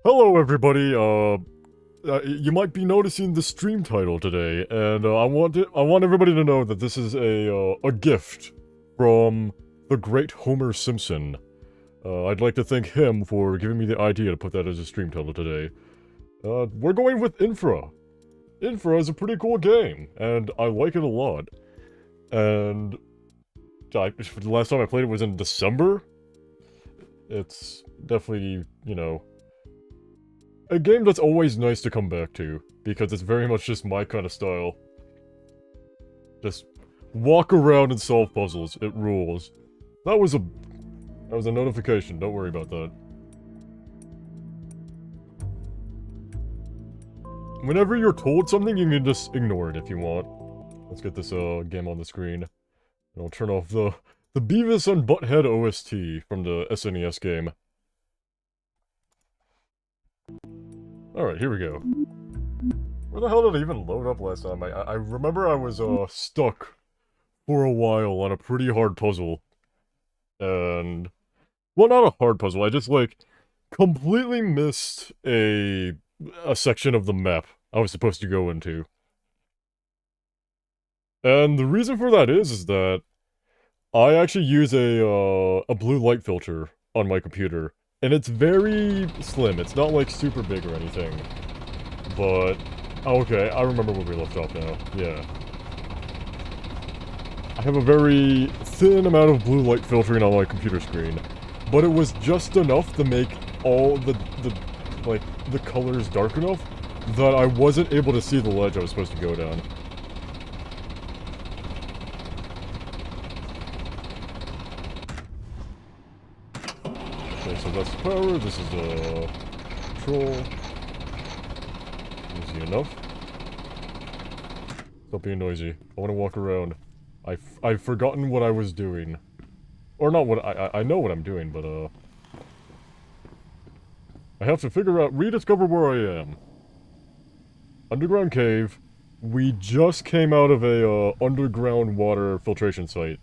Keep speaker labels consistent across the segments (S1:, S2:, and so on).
S1: Hello, everybody. You might be noticing the stream title today, and I want everybody to know that this is a gift from the great Homer Simpson. I'd like to thank him for giving me the idea to put that as a stream title today. We're going with Infra. Infra is a pretty cool game, and I like it a lot. And the last time I played it was in December. It's definitely, a game that's always nice to come back to, because it's very much just my kind of style. Just walk around and solve puzzles. It rules. That was a notification. Don't worry about that. Whenever you're told something, you can just ignore it if you want. Let's get this game on the screen. And I'll turn off the Beavis and Butthead OST from the SNES game. Alright, here we go. Where the hell did it even load up last time? I remember I was, stuck for a while on a pretty hard puzzle. And... well, not a hard puzzle, I just, like, completely missed a section of the map I was supposed to go into. And the reason for that is that I actually use a blue light filter on my computer. And it's very slim, it's not, like, super big or anything. But... okay, I remember where we left off now. Yeah. I have a very thin amount of blue light filtering on my computer screen. But it was just enough to make all the colors dark enough that I wasn't able to see the ledge I was supposed to go down. Okay, so that's the power, this is the control. Easy enough. Stop being noisy. I want to walk around. I've forgotten what I was doing. Or not what I know what I'm doing, but I have to rediscover where I am. Underground cave. We just came out of a underground water filtration site.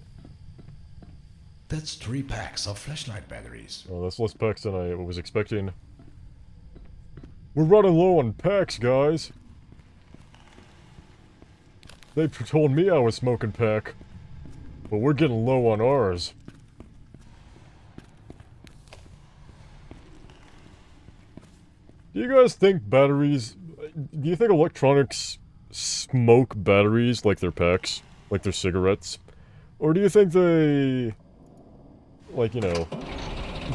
S2: That's 3 packs of flashlight batteries.
S1: Oh, that's less packs than I was expecting. We're running low on packs, guys. They told me I was smoking pack, but we're getting low on ours. Do you guys think batteries... do you think electronics smoke batteries like their packs? Like their cigarettes? Or do you think they... like,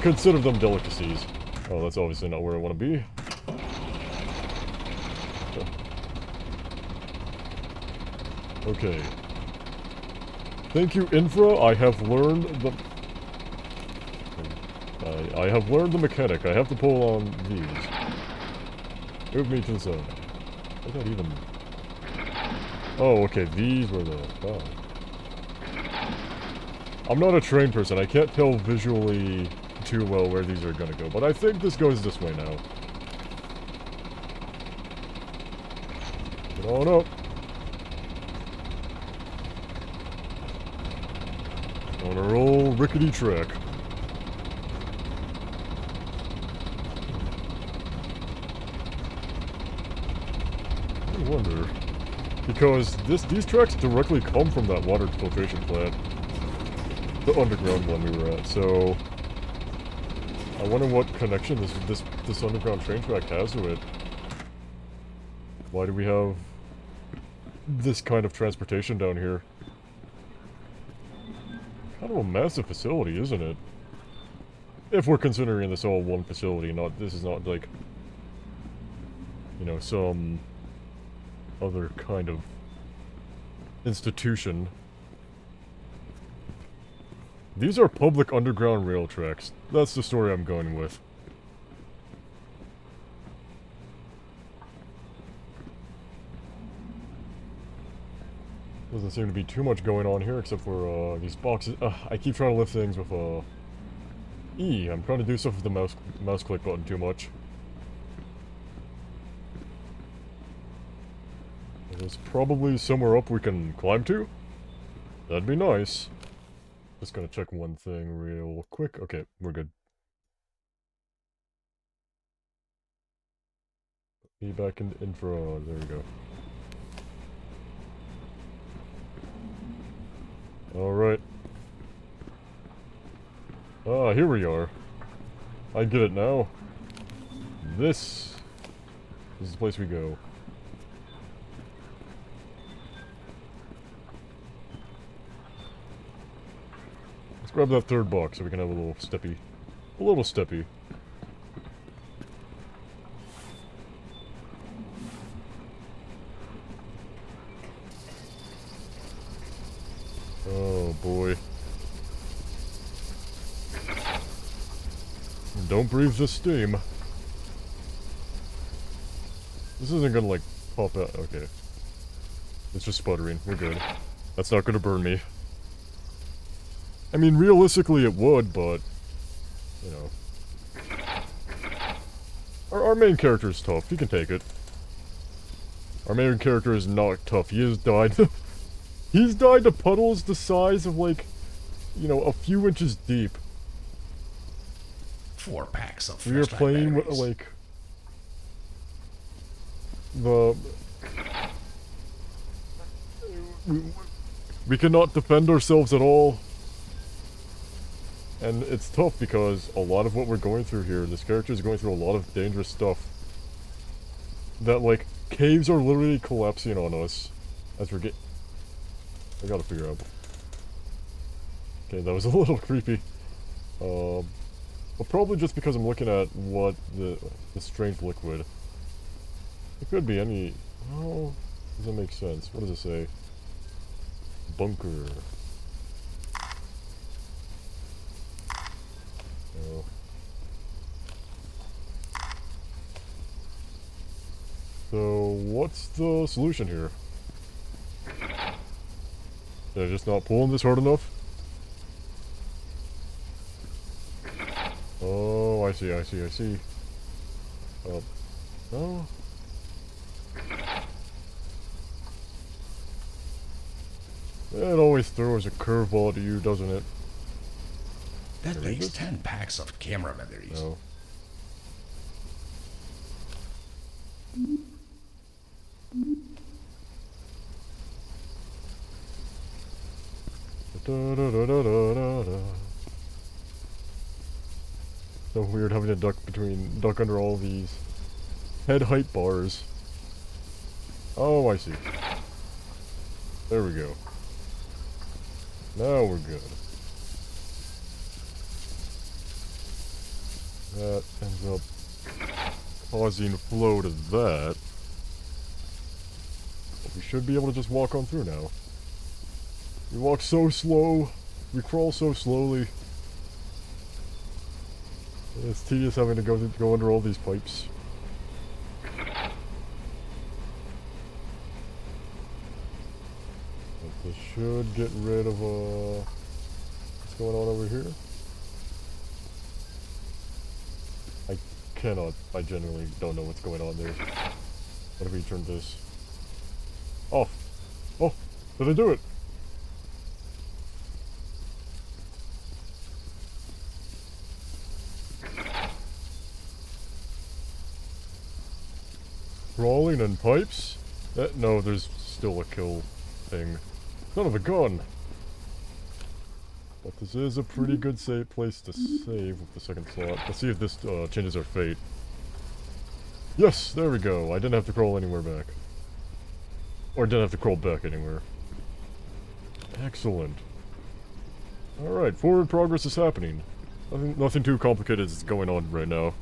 S1: consider them delicacies? Oh, that's obviously not where I want to be. Okay. Thank you, Infra. I have learned the... I have learned the mechanic. I have to pull on these. Move me to the side. I don't even... oh, okay. These were the... oh. I'm not a trained person. I can't tell visually too well where these are gonna go. But I think this goes this way now. Get on up. On our old rickety track. I wonder, because these tracks directly come from that water filtration plant, the underground one we were at. So I wonder what connection this underground train track has to it. Why do we have this kind of transportation down here? Kind of a massive facility, isn't it? If we're considering this all one facility, this is not like, some other kind of institution. These are public underground rail tracks. That's the story I'm going with. Doesn't seem to be too much going on here except for these boxes. I keep trying to lift things with E. I'm trying to do stuff with the mouse click button too much. There's probably somewhere up we can climb to. That'd be nice. Just gonna check one thing real quick. Okay, we're good. Be back in infra. There we go. Alright. Ah, here we are. I get it now. This is the place we go. Let's grab that third box so we can have a little steppy. A little steppy. Oh boy. Don't breathe the steam. This isn't gonna like pop out. Okay. It's just sputtering. We're good. That's not gonna burn me. I mean, realistically it would, but you know. Our main character is tough. He can take it. Our main character is not tough. He has died. He's died to puddles the size of, like, you know, a few inches deep.
S2: 4 packs of
S1: We are playing with, like, we cannot defend ourselves at all. And it's tough because a lot of what we're going through here, this character is going through a lot of dangerous stuff. That, like, caves are literally collapsing on us as we're getting... I gotta figure out. Okay, that was a little creepy. But probably just because I'm looking at what the strange liquid. It could be any... Oh, does that make sense? What does it say? Bunker. Oh. So, what's the solution here? Did I just not pulling this hard enough? Oh, I see. No? It always throws a curveball to you, doesn't it?
S2: That makes 10 packs of camera batteries.
S1: No. So weird having to duck under all these head height bars. Oh, I see. There we go. Now we're good. That ends up causing flow to that. But we should be able to just walk on through now. We walk so slow. We crawl so slowly. It's tedious having to go under all these pipes. But this should get rid of what's going on over here. I genuinely don't know what's going on there. What if we turn this off? Oh, did I do it? Crawling in pipes? No, there's still a kill thing. Son of a gun! But this is a pretty good place to save with the second slot. Let's see if this changes our fate. Yes, there we go. I didn't have to crawl anywhere back. Or didn't have to crawl back anywhere. Excellent. Alright, forward progress is happening. Nothing too complicated is going on right now.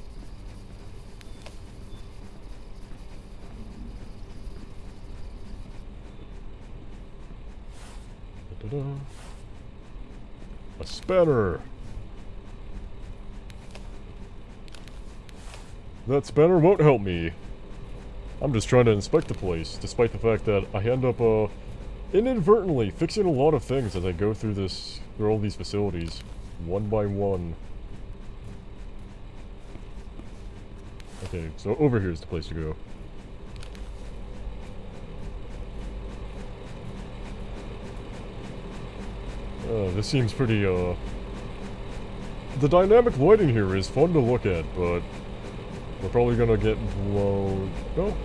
S1: Da-da-da. A spanner! That spanner won't help me. I'm just trying to inspect the place, despite the fact that I end up, inadvertently fixing a lot of things as I go through all these facilities, one by one. Okay, so over here is the place to go. This seems pretty, the dynamic lighting here is fun to look at, but We're probably gonna get blown. No.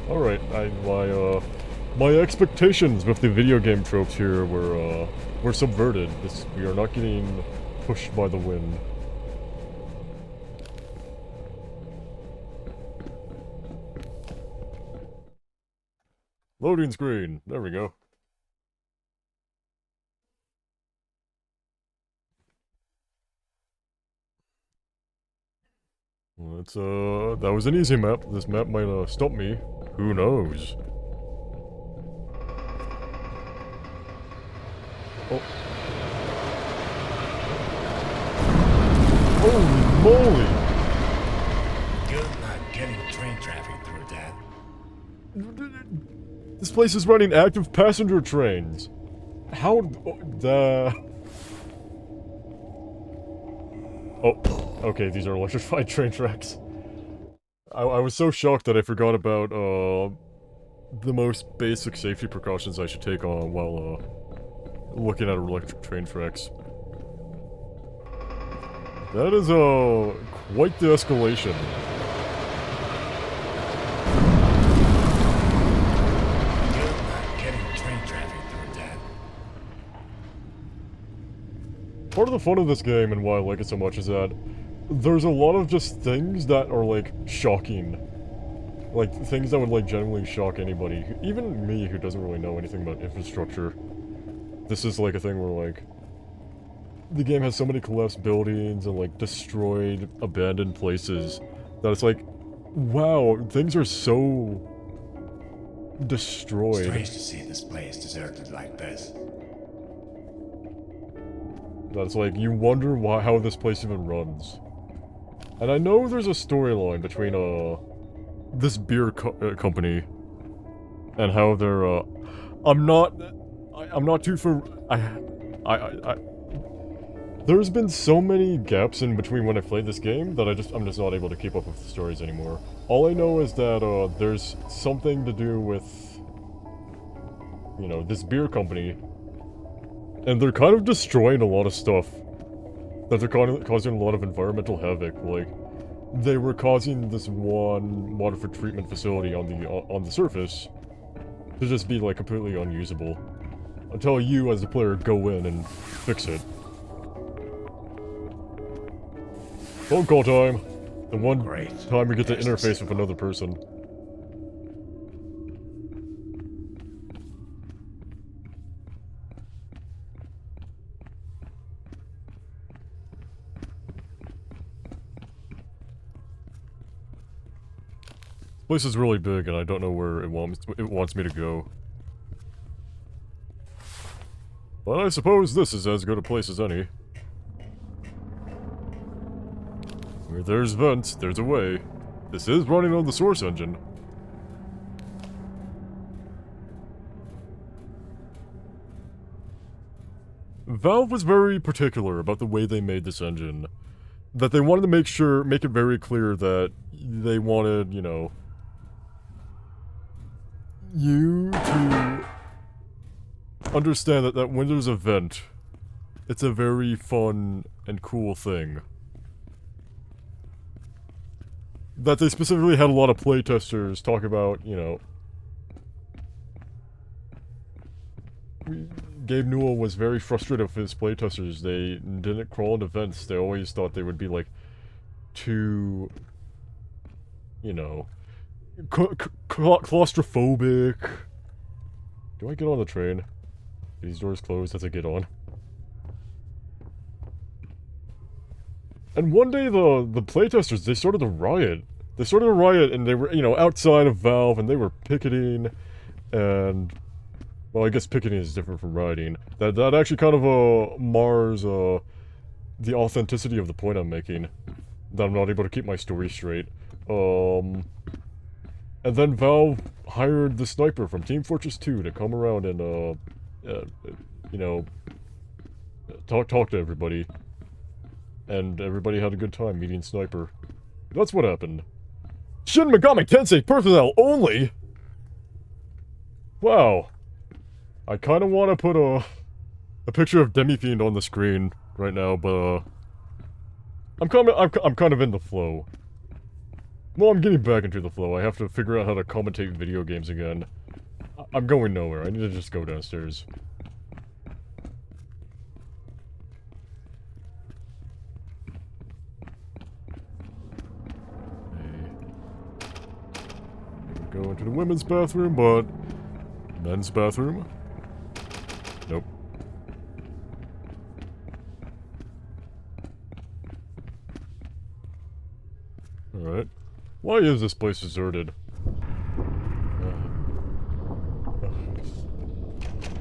S1: All right. My expectations with the video game tropes here were subverted. We are not getting pushed by the wind. Loading screen. There we go. Well, that was an easy map. This map might stop me. Who knows? Oh. Holy moly!
S2: Good not getting train traffic through that.
S1: This place is running active passenger trains. How the... Oh, okay, these are electrified train tracks. I was so shocked that I forgot about, the most basic safety precautions I should take on while, looking at electric train tracks. That is, quite the escalation.
S2: Good not getting train traffic through that.
S1: Part of the fun of this game and why I like it so much is that there's a lot of just things that are, like, shocking. Like, things that would, like, genuinely shock anybody. Even me, who doesn't really know anything about infrastructure. This is, like, a thing where, like, the game has so many collapsed buildings and, like, destroyed, abandoned places that it's like, wow, things are so destroyed.
S2: Strange to see this place deserted like this.
S1: That's like, you wonder how this place even runs. And I know there's a storyline between, this beer company and how they're, I'm not too there's been so many gaps in between when I played this game that I'm just not able to keep up with the stories anymore. All I know is that, there's something to do with, you know, this beer company. And they're kind of destroying a lot of stuff. That they're causing a lot of environmental havoc. Like, they were causing this one water for treatment facility on the surface to just be, like, completely unusable. Until you, as the player, go in and fix it. Phone call time. The one time we get to interface with another person. This place is really big, and I don't know where it wants me to go. But I suppose this is as good a place as any. Where there's vents, there's a way. This is running on the source engine. Valve was very particular about the way they made this engine. That they wanted to make it very clear that they wanted, you know, you to understand that when there's a vent, it's a very fun and cool thing. That they specifically had a lot of playtesters talk about, you know... Gabe Newell was very frustrated with his playtesters. They didn't crawl into vents. They always thought they would be, like, too... you know... claustrophobic. Do I get on the train? These doors closed as I get on. And one day the playtesters, they started a riot. They started a riot and they were, you know, outside of Valve and they were picketing and... well, I guess picketing is different from rioting. That actually kind of, mars, the authenticity of the point I'm making. That I'm not able to keep my story straight. And then Valve hired the sniper from Team Fortress 2 to come around and, you know, talk to everybody. And everybody had a good time meeting Sniper. That's what happened. Shin Megami Tensei personnel only? Wow. I kind of want to put a picture of Demi-Fiend on the screen right now, but, I'm kind of in the flow. Well, I'm getting back into the flow. I have to figure out how to commentate video games again. I'm going nowhere. I need to just go downstairs. Go into the women's bathroom, but men's bathroom? Nope. Alright. Why is this place deserted?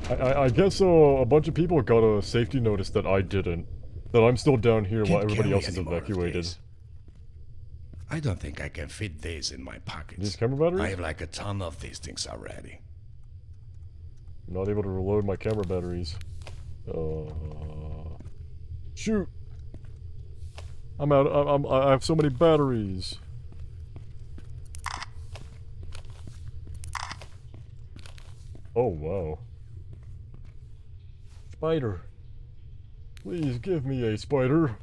S1: I guess a bunch of people got a safety notice that I didn't. That I'm still down here while
S2: Can't
S1: everybody
S2: carry
S1: else is
S2: any more of
S1: evacuated.
S2: these. I don't think I can fit these in my pockets.
S1: These camera batteries?
S2: I have like a ton of these things already.
S1: I'm not able to reload my camera batteries. Shoot! I'm out. I have so many batteries. Oh wow. Spider. Please give me a spider.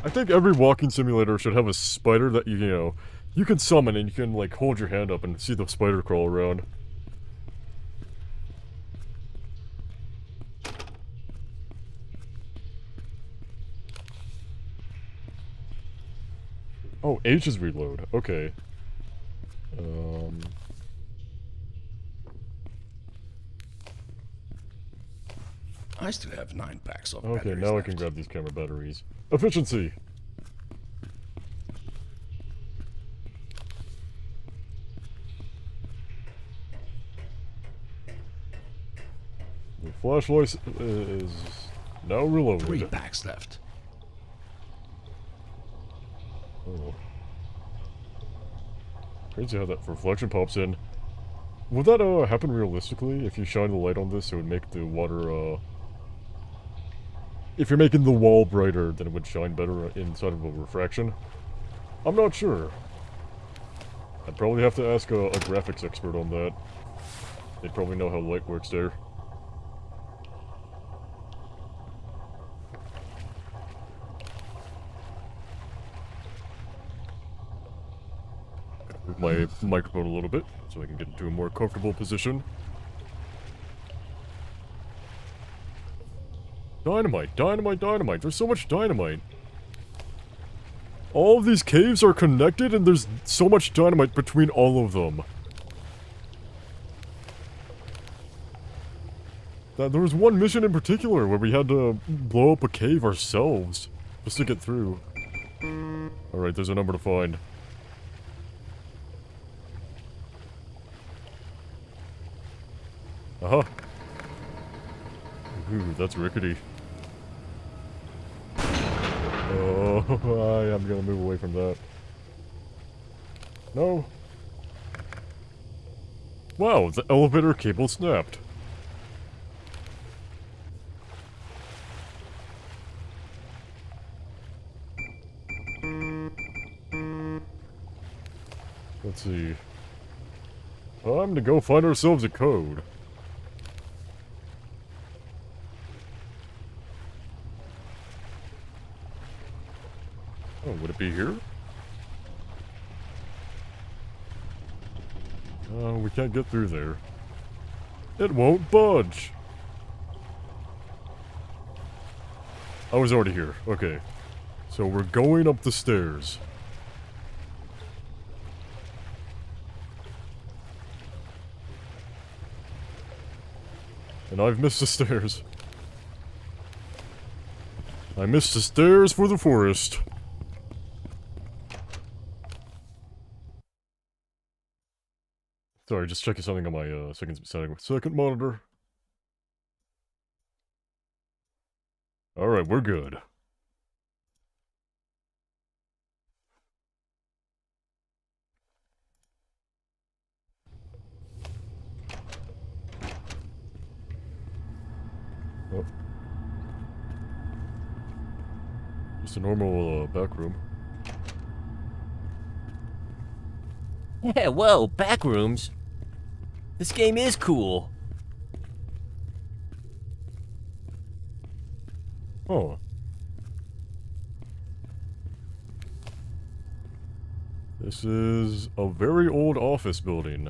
S1: I think every walking simulator should have a spider that you know, you can summon and you can like hold your hand up and see the spider crawl around. Oh, H is reload. Okay.
S2: I still have 9 packs of
S1: Okay,
S2: batteries
S1: now I
S2: left.
S1: can grab these camera batteries. Efficiency! The flashlight is now reloaded.
S2: 3 packs left.
S1: Oh. Crazy how that reflection pops in. Would that happen realistically? If you shine the light on this, it would make the water if you're making the wall brighter, then it would shine better inside of a refraction. I'm not sure. I'd probably have to ask a graphics expert on that. They'd probably know how light works there. Move my microphone a little bit so I can get into a more comfortable position. Dynamite, dynamite, dynamite. There's so much dynamite. All of these caves are connected and there's so much dynamite between all of them. There was one mission in particular where we had to blow up a cave ourselves just to get through. Alright, there's a number to find. Uh-huh. Ooh, that's rickety. Oh, I am gonna move away from that. No. Wow, the elevator cable snapped. Let's see. Time to go find ourselves a code. Oh, would it be here? We can't get through there. It won't budge! I was already here. Okay. So we're going up the stairs. And I've missed the stairs. I missed the stairs for the forest. Sorry, just checking something on my second monitor. Alright, we're good. Oh. Just a normal back room.
S3: Yeah, whoa, backrooms? This game is cool.
S1: Oh. This is a very old office building.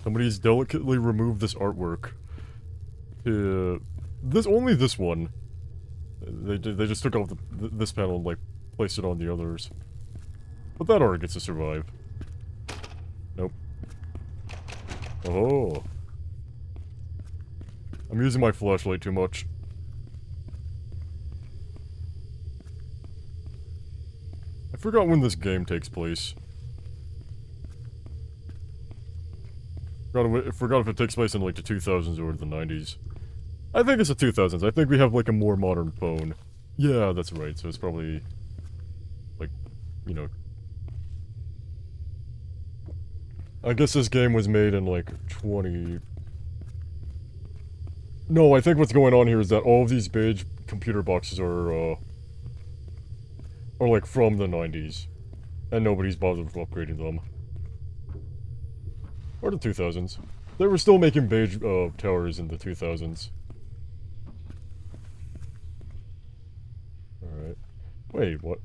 S1: Somebody's delicately removed this artwork. Only this one. They just took off this panel and, like, placed it on the others. But that art gets to survive. Nope. Oh. I'm using my flashlight too much. I forgot when this game takes place. Forgot if it takes place in, like, the 2000s or the 90s. I think it's the 2000s. I think we have, like, a more modern phone. Yeah, that's right. So it's probably, like, you know... I guess this game was made in, like, 20... No, I think what's going on here is that all of these beige computer boxes are like, from the 90s. And nobody's bothered with upgrading them. Or the 2000s. They were still making beige, towers in the 2000s. Alright. Wait, what?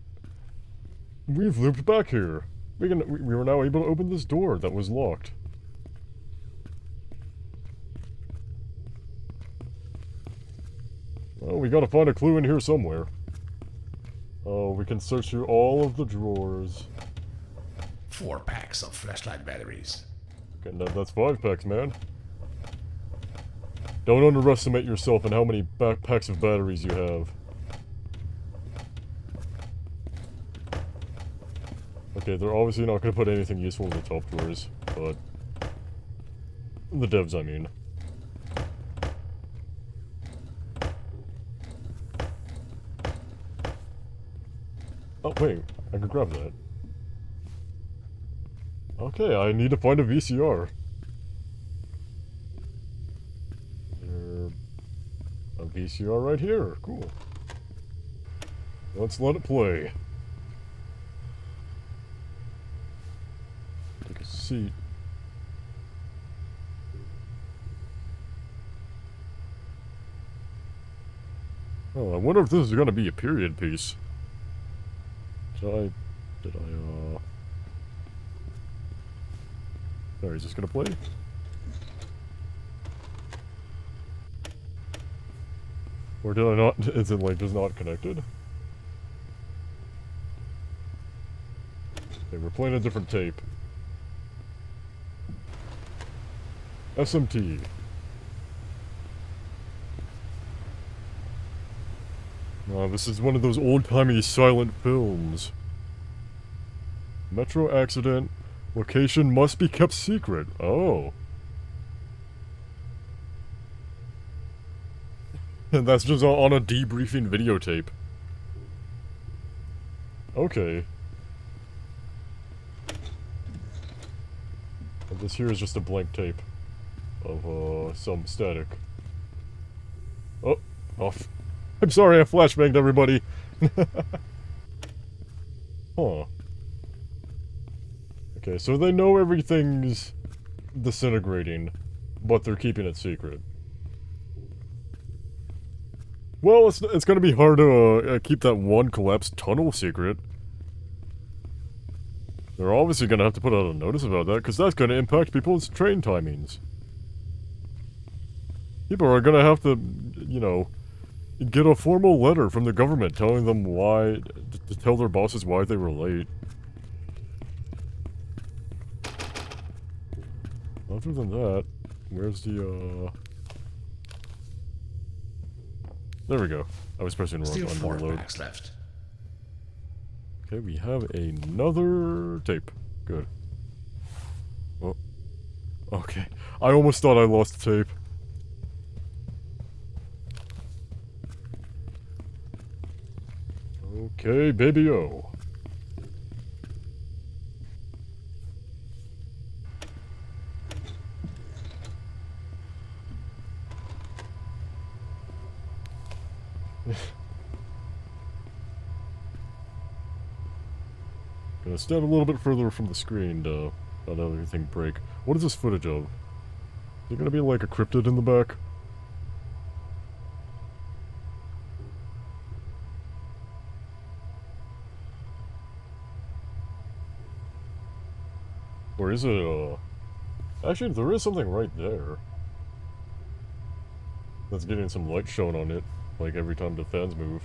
S1: We've looped back here. We were now able to open this door that was locked. Well, we gotta find a clue in here somewhere. Oh, we can search through all of the drawers.
S2: 4 packs of flashlight batteries.
S1: Okay, that's 5 packs, man. Don't underestimate yourself and how many packs of batteries you have. Okay, they're obviously not gonna put anything useful in the top drawers, but... the devs, I mean. Oh, wait, I can grab that. Okay, I need to find a VCR. A VCR right here, cool. Let's let it play. Take a seat. Oh, I wonder if this is gonna be a period piece. Sorry, is this gonna play? Or did I not? Is it like just not connected? Okay, we're playing a different tape. SMT. Oh, this is one of those old-timey silent films. Metro accident. Location must be kept secret. Oh. And that's just on a debriefing videotape. Okay. And this here is just a blank tape of, some static. Oh. I'm sorry I flashbanged everybody. Huh. Okay, so they know everything's disintegrating, but they're keeping it secret. Well, it's gonna be hard to keep that one collapsed tunnel secret. They're obviously gonna have to put out a notice about that, because that's gonna impact people's train timings. People are gonna have to, you know, get a formal letter from the government telling them why, to tell their bosses why they were late. Other than that, where's the, There we go. I was pressing wrong
S2: Still
S1: on
S2: 4
S1: reload.
S2: packs left.
S1: Okay, we have another tape. Good. Oh. Okay. I almost thought I lost the tape. Okay, baby-o. Gonna stand a little bit further from the screen to not have everything break. What is this footage of? Is there gonna be like a cryptid in the back? Or is it, actually, there is something right there. That's getting some light shown on it, like every time the fans move.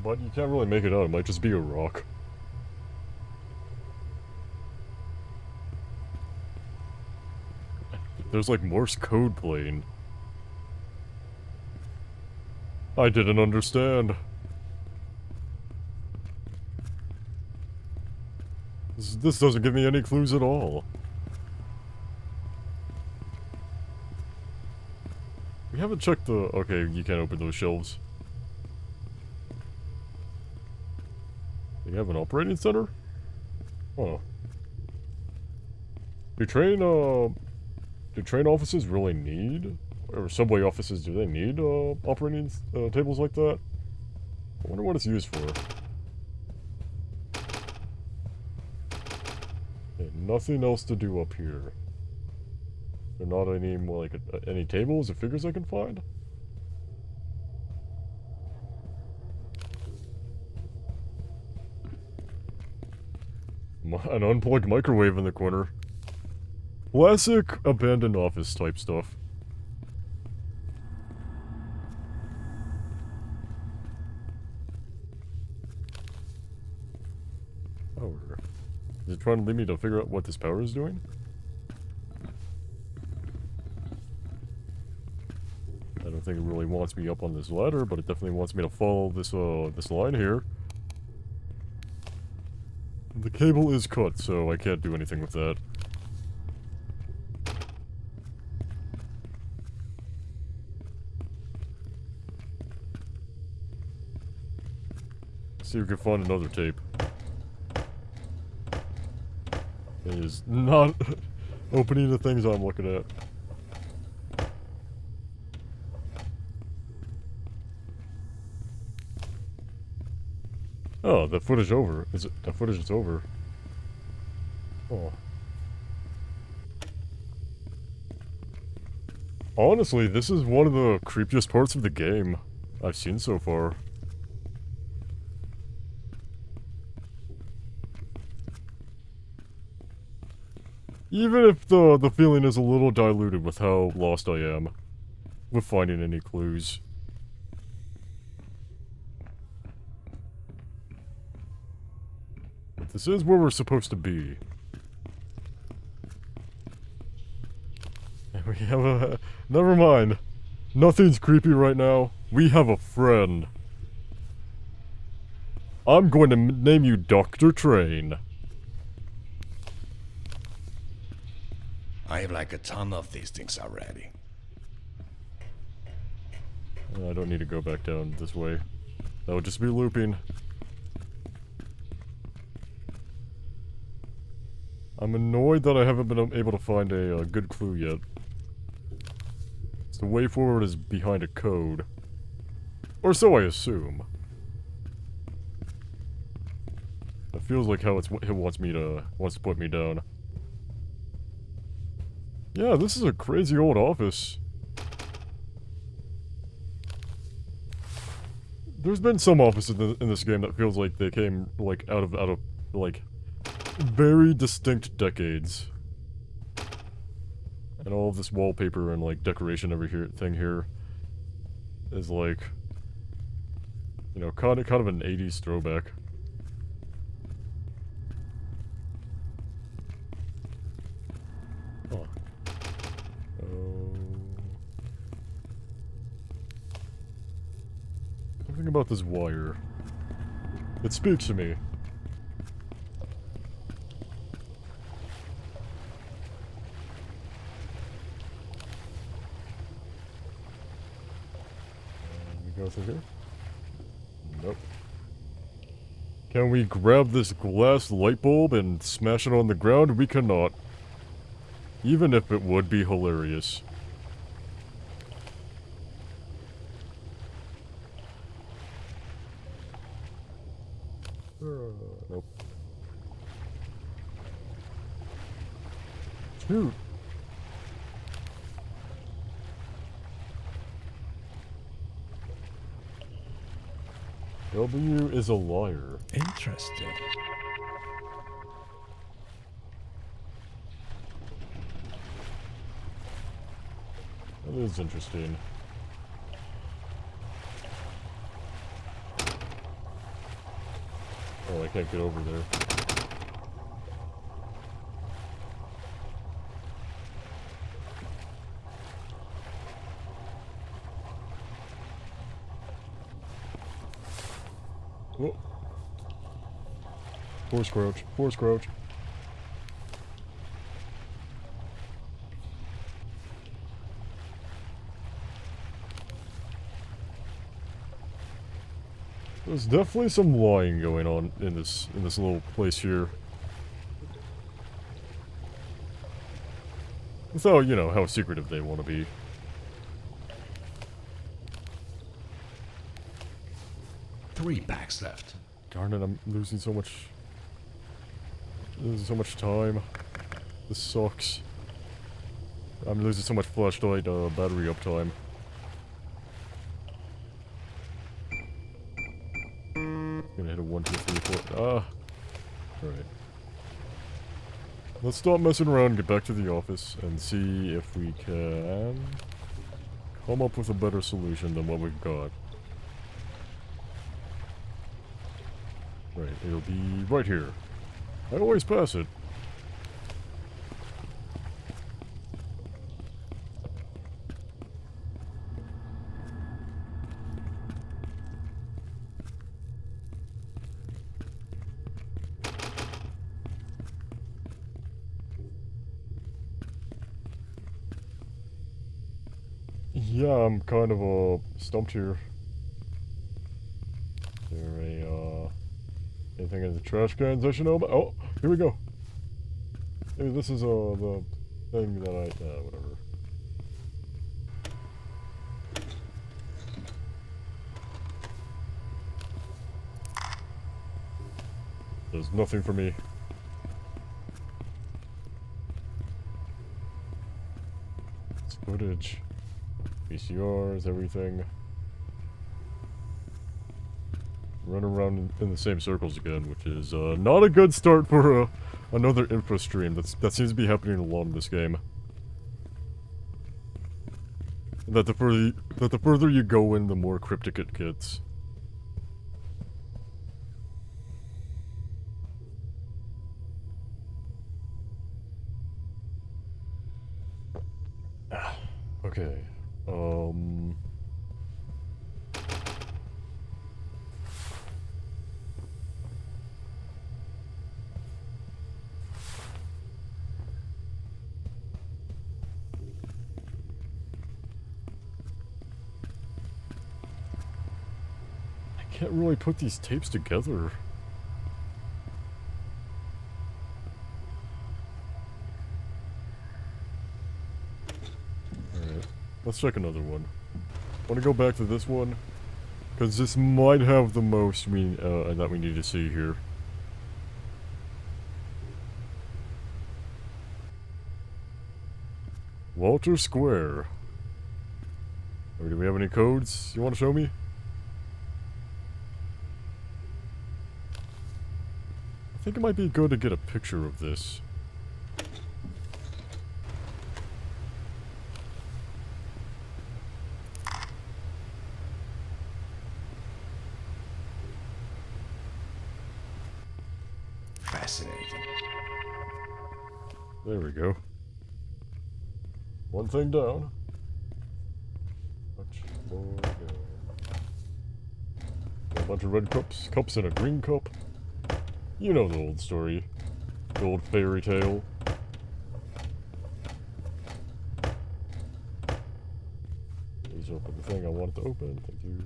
S1: But you can't really make it out, it might just be a rock. There's like Morse code playing. I didn't understand. This doesn't give me any clues at all. We haven't checked the... Okay, you can't open those shelves. You have an operating center? Oh. Do train offices really need... Or subway offices, do they need, operating, tables like that? I wonder what it's used for. Okay, nothing else to do up here. There not any more, like, any tables or figures I can find? An unplugged microwave in the corner. Classic abandoned office type stuff. Power. Is it trying to lead me to figure out what this power is doing? I don't think it really wants me up on this ladder, but it definitely wants me to follow this, this line here. The cable is cut, so I can't do anything with that. See if we can find another tape. It is not opening the things I'm looking at. Oh, the footage over. Is it? The footage is over. Oh. Honestly, this is one of the creepiest parts of the game I've seen so far. Even if the feeling is a little diluted with how lost I am with finding any clues. But this is where we're supposed to be. And we have a... Never mind. Nothing's creepy right now. We have a friend. I'm going to name you Dr. Train.
S2: I have like a ton of these things already.
S1: I don't need to go back down this way. That would just be looping. I'm annoyed that I haven't been able to find a good clue yet. So the way forward is behind a code. Or so I assume. That feels like how it wants to put me down. Yeah, this is a crazy old office. There's been some offices in this game that feels like they came, like, out of, like, very distinct decades. And all of this wallpaper and, like, decoration thing here is, like, you know, kind of an 80s throwback. Huh. Something about this wire. It speaks to me. We go through here? Nope. Can we grab this glass light bulb and smash it on the ground? We cannot. Even if it would be hilarious. Nope. Shoot. W is a liar.
S2: Interesting.
S1: That is interesting. Oh, I can't get over there. Whoa. Force crouch. Force crouch. There's definitely some lying going on in this little place here. Without, you know, how secretive they want to be.
S2: Three packs left.
S1: Darn it, I'm losing so much time. This sucks. I'm losing so much flashlight battery uptime. Gonna hit a 1, 2, 3, 4. Ah. Alright. Let's stop messing around, get back to the office, and see if we can come up with a better solution than what we've got. Right, it'll be right here. I always pass it. Yeah, I'm kind of stumped here. Is there anything in the trash cans I should know about? Oh, here we go. Maybe this is the thing that whatever. There's nothing for me. It's footage. VCRs, everything. Run around in the same circles again, which is not a good start for another INFRA stream. That seems to be happening a lot in this game. That the further you go in, the more cryptic it gets. Okay. I can't really put these tapes together. Alright, let's check another one. Want to go back to this one? Because this might have the most that we need to see here. Walter Square. Or do we have any codes you want to show me? I think it might be good to get a picture of this.
S2: Fascinating.
S1: There we go. One thing down. Much more down. A bunch of red cups and a green cup. You know the old story. The old fairy tale. Please open the thing I wanted to open. Thank you.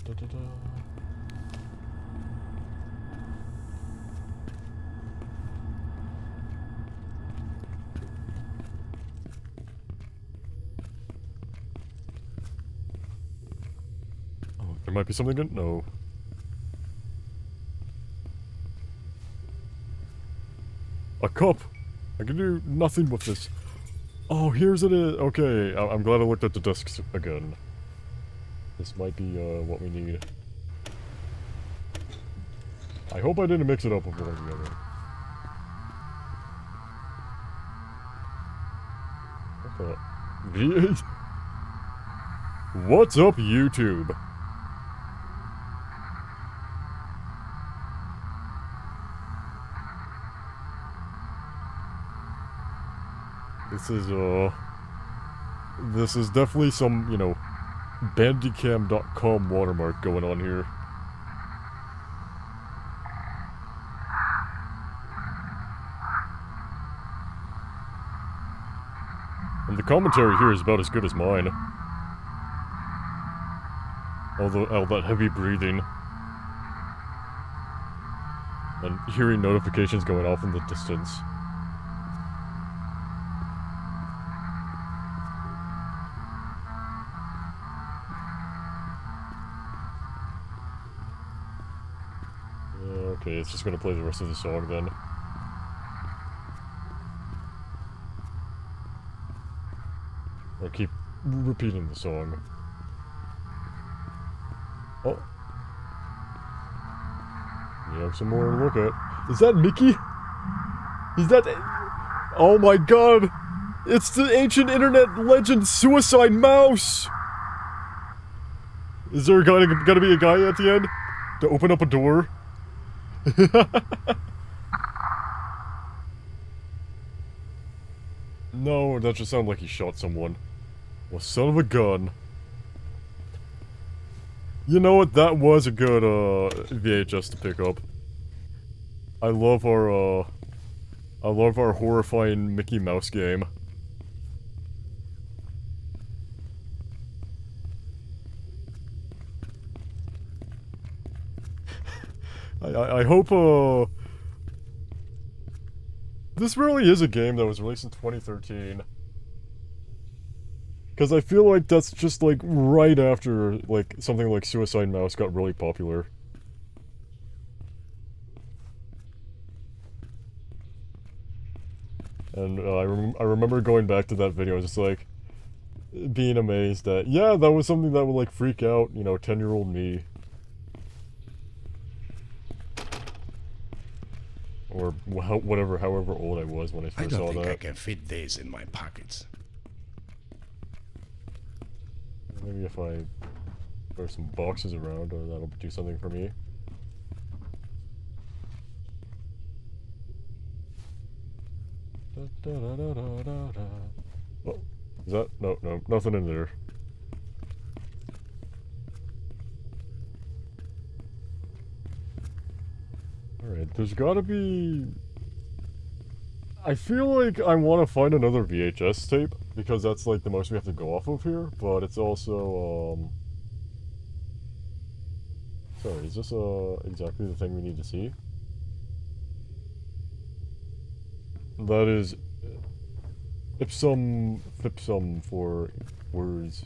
S1: Da, da, da. Oh, there might be something good. No. A cup. I can do nothing with this. Oh, here's it. Okay, I'm glad I looked at the discs again. This might be what we need. I hope I didn't mix it up with one together. What the? V8? What's up, YouTube? This is definitely some, you know, Bandicam.com watermark going on here. And the commentary here is about as good as mine. All that heavy breathing. And hearing notifications going off in the distance. Okay, it's just gonna play the rest of the song then. Or keep repeating the song. Oh. We have some more to look at. Is that Mickey? Is that... Oh my god! It's the ancient internet legend Suicide Mouse! Is there gonna be a guy at the end? To open up a door? No, that just sounded like he shot someone. Well, son of a gun. You know what? That was a good VHS to pick up. I love our horrifying Mickey Mouse game. I hope, this really is a game that was released in 2013. Because I feel like that's just, like, right after, like, something like Suicide Mouse got really popular. And, I remember going back to that video, just, like, being amazed that, yeah, that was something that would, like, freak out, you know, 10-year-old me. Or however old I was when I first saw that.
S2: I don't think I can fit these in my pockets.
S1: Maybe if I throw some boxes around, that'll do something for me. Oh, is that? No, nothing in there. Alright, there's gotta be... I feel like I want to find another VHS tape, because that's like the most we have to go off of here, but it's also, sorry, is this, exactly the thing we need to see? That is... Ipsum Fipsum for words.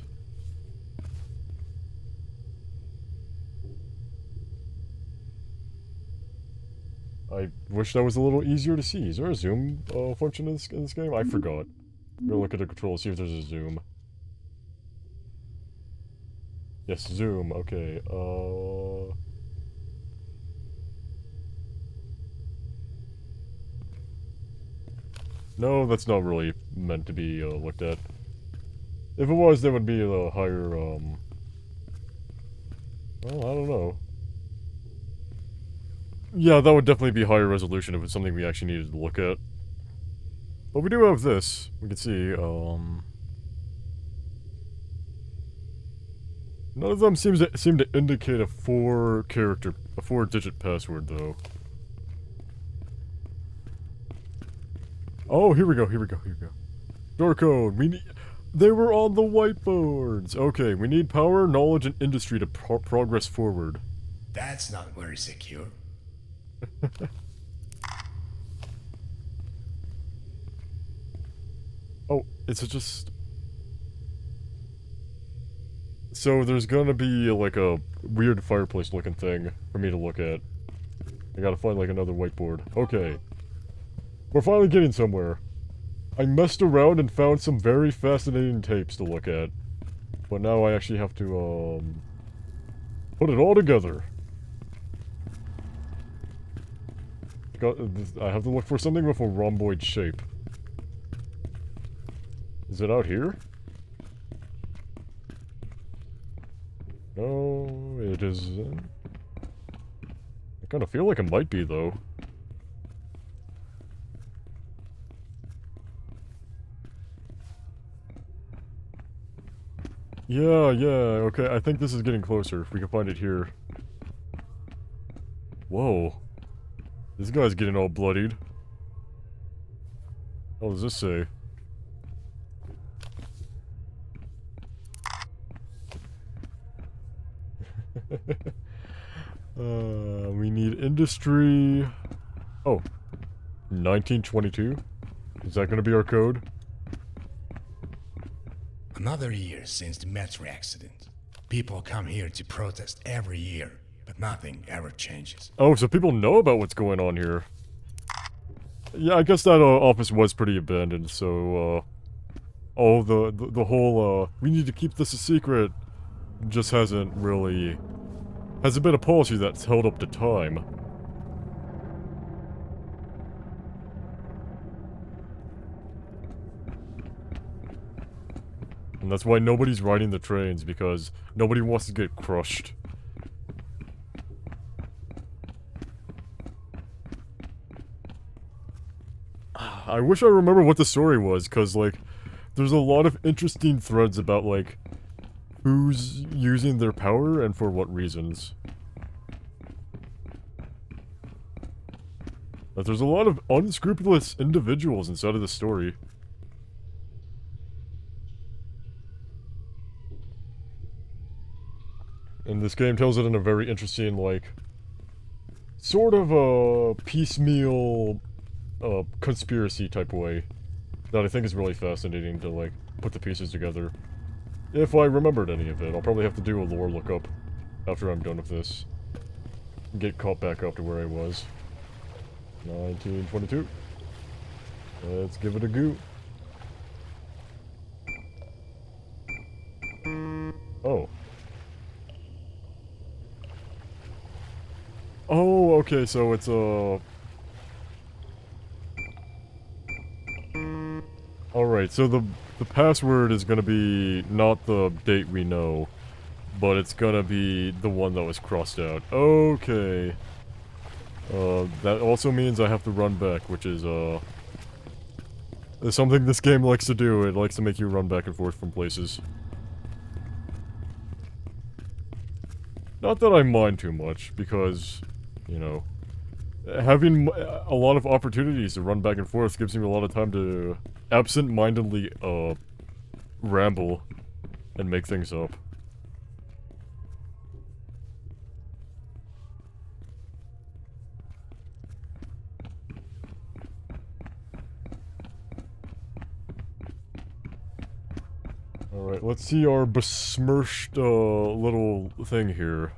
S1: I wish that was a little easier to see. Is there a zoom function in this game? I forgot. I'm gonna look at the controls, see if there's a zoom. Yes, zoom. Okay. No, that's not really meant to be looked at. If it was, there would be a higher, well, I don't know. Yeah, that would definitely be higher resolution if it's something we actually needed to look at. But we do have this. We can see, none of them seem to indicate a 4-digit password, though. Oh, here we go. Door code. They were on the whiteboards. Okay, we need power, knowledge, and industry to progress forward.
S2: That's not very secure.
S1: Oh, it's just... So there's gonna be like a weird fireplace looking thing for me to look at. I gotta find like another whiteboard. Okay. We're finally getting somewhere. I messed around and found some very fascinating tapes to look at. But now I actually have to, put it all together. I have to look for something with a rhomboid shape. Is it out here? No, it isn't. I kind of feel like it might be, though. Yeah, okay, I think this is getting closer. If we can find it here. Whoa. This guy's getting all bloodied. What does this say? We need industry... Oh. 1922? Is that gonna be our code?
S2: Another year since the metro accident. People come here to protest every year, but nothing ever changes.
S1: Oh, so people know about what's going on here. Yeah, I guess that office was pretty abandoned, so, oh, the whole, we need to keep this a secret just hasn't really... hasn't been a policy that's held up to time. And that's why nobody's riding the trains, because nobody wants to get crushed. I wish I remember what the story was, because, like, there's a lot of interesting threads about, like, who's using their power and for what reasons. But there's a lot of unscrupulous individuals inside of the story. And this game tells it in a very interesting, like, sort of a piecemeal, conspiracy type way. That I think is really fascinating to, like, put the pieces together. If I remembered any of it, I'll probably have to do a lore lookup after I'm done with this. Get caught back up to where I was. 1922. Let's give it a go. Oh. Oh, okay, so it's, Alright, so the password is gonna be not the date we know, but it's gonna be the one that was crossed out. Okay. That also means I have to run back, which is, something this game likes to do. It likes to make you run back and forth from places. Not that I mind too much, because, you know, having a lot of opportunities to run back and forth gives me a lot of time to absent-mindedly, ramble and make things up. Alright, let's see our besmirched, little thing here.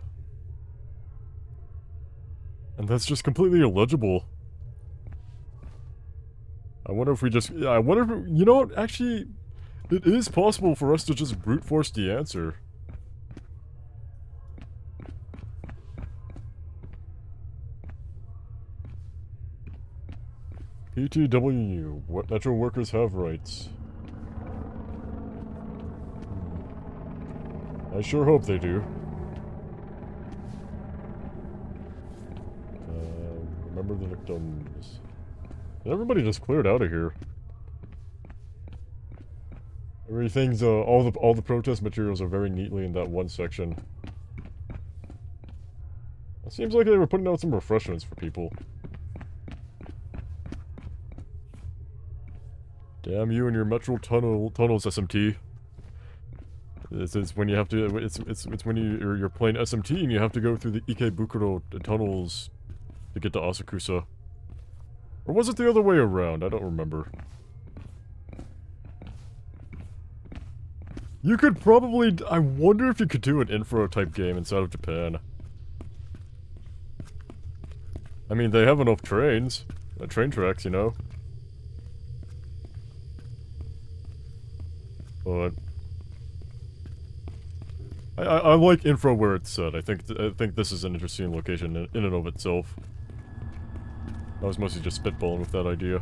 S1: And that's just completely illegible. I wonder if we just... I wonder if... You know what? Actually, it is possible for us to just brute force the answer. PTWU. What metro workers have rights? I sure hope they do. Remember the victims. Everybody just cleared out of here. Everything's, all the protest materials are very neatly in that one section. It seems like they were putting out some refreshments for people. Damn you and your metro tunnels, SMT. It's when you have to, it's when you're playing SMT and you have to go through the Ikebukuro tunnels to get to Asakusa. Or was it the other way around? I don't remember. You could probably... I wonder if you could do an INFRA type game inside of Japan. I mean, they have enough trains. Train tracks, you know? But I like Infra where it's set. I think this is an interesting location in and of itself. I was mostly just spitballing with that idea.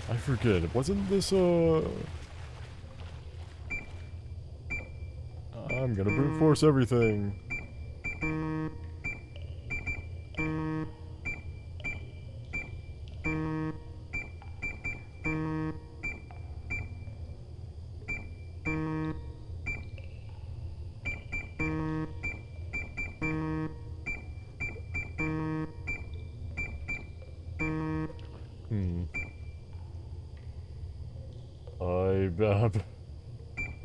S1: I forget. Wasn't this I'm gonna brute force everything.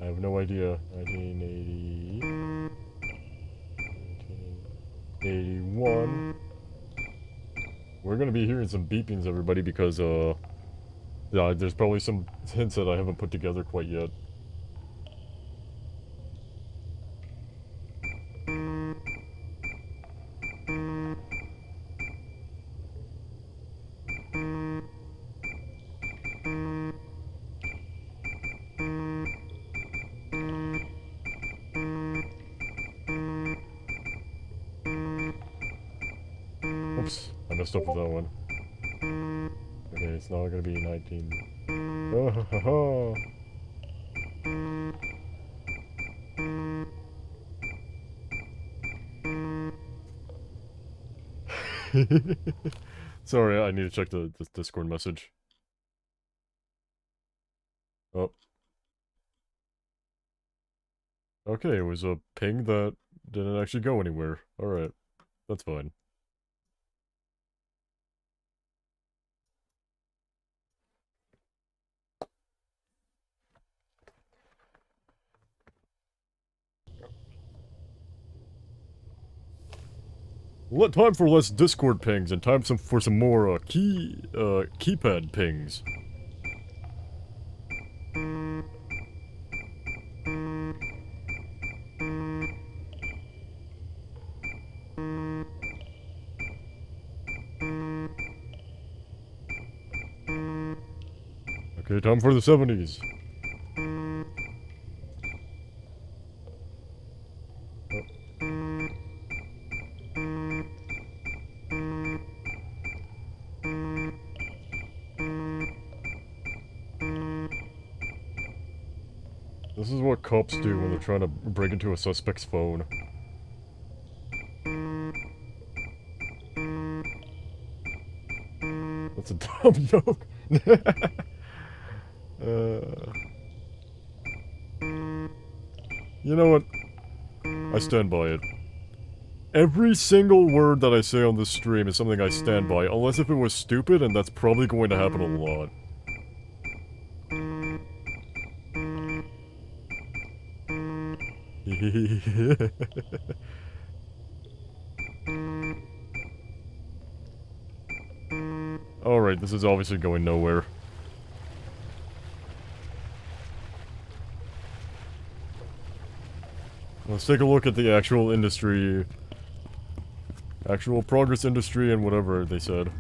S1: I have no idea. 1980... 1981... We're gonna be hearing some beepings, everybody, because, yeah, there's probably some hints that I haven't put together quite yet. Oops, I messed up with that one. Okay, it's now gonna be 19... Oh, ha, ha, ha. Sorry, I need to check the Discord message. Oh. Okay, it was a ping that didn't actually go anywhere. Alright, that's fine. Time for less Discord pings and time for some more keypad pings. Okay, time for the 70s. This is what cops do when they're trying to break into a suspect's phone. That's a dumb joke. You know what? I stand by it. Every single word that I say on this stream is something I stand by, unless if it was stupid, and that's probably going to happen a lot. Alright, this is obviously going nowhere. Let's take a look at the actual industry. Actual progress industry and whatever they said.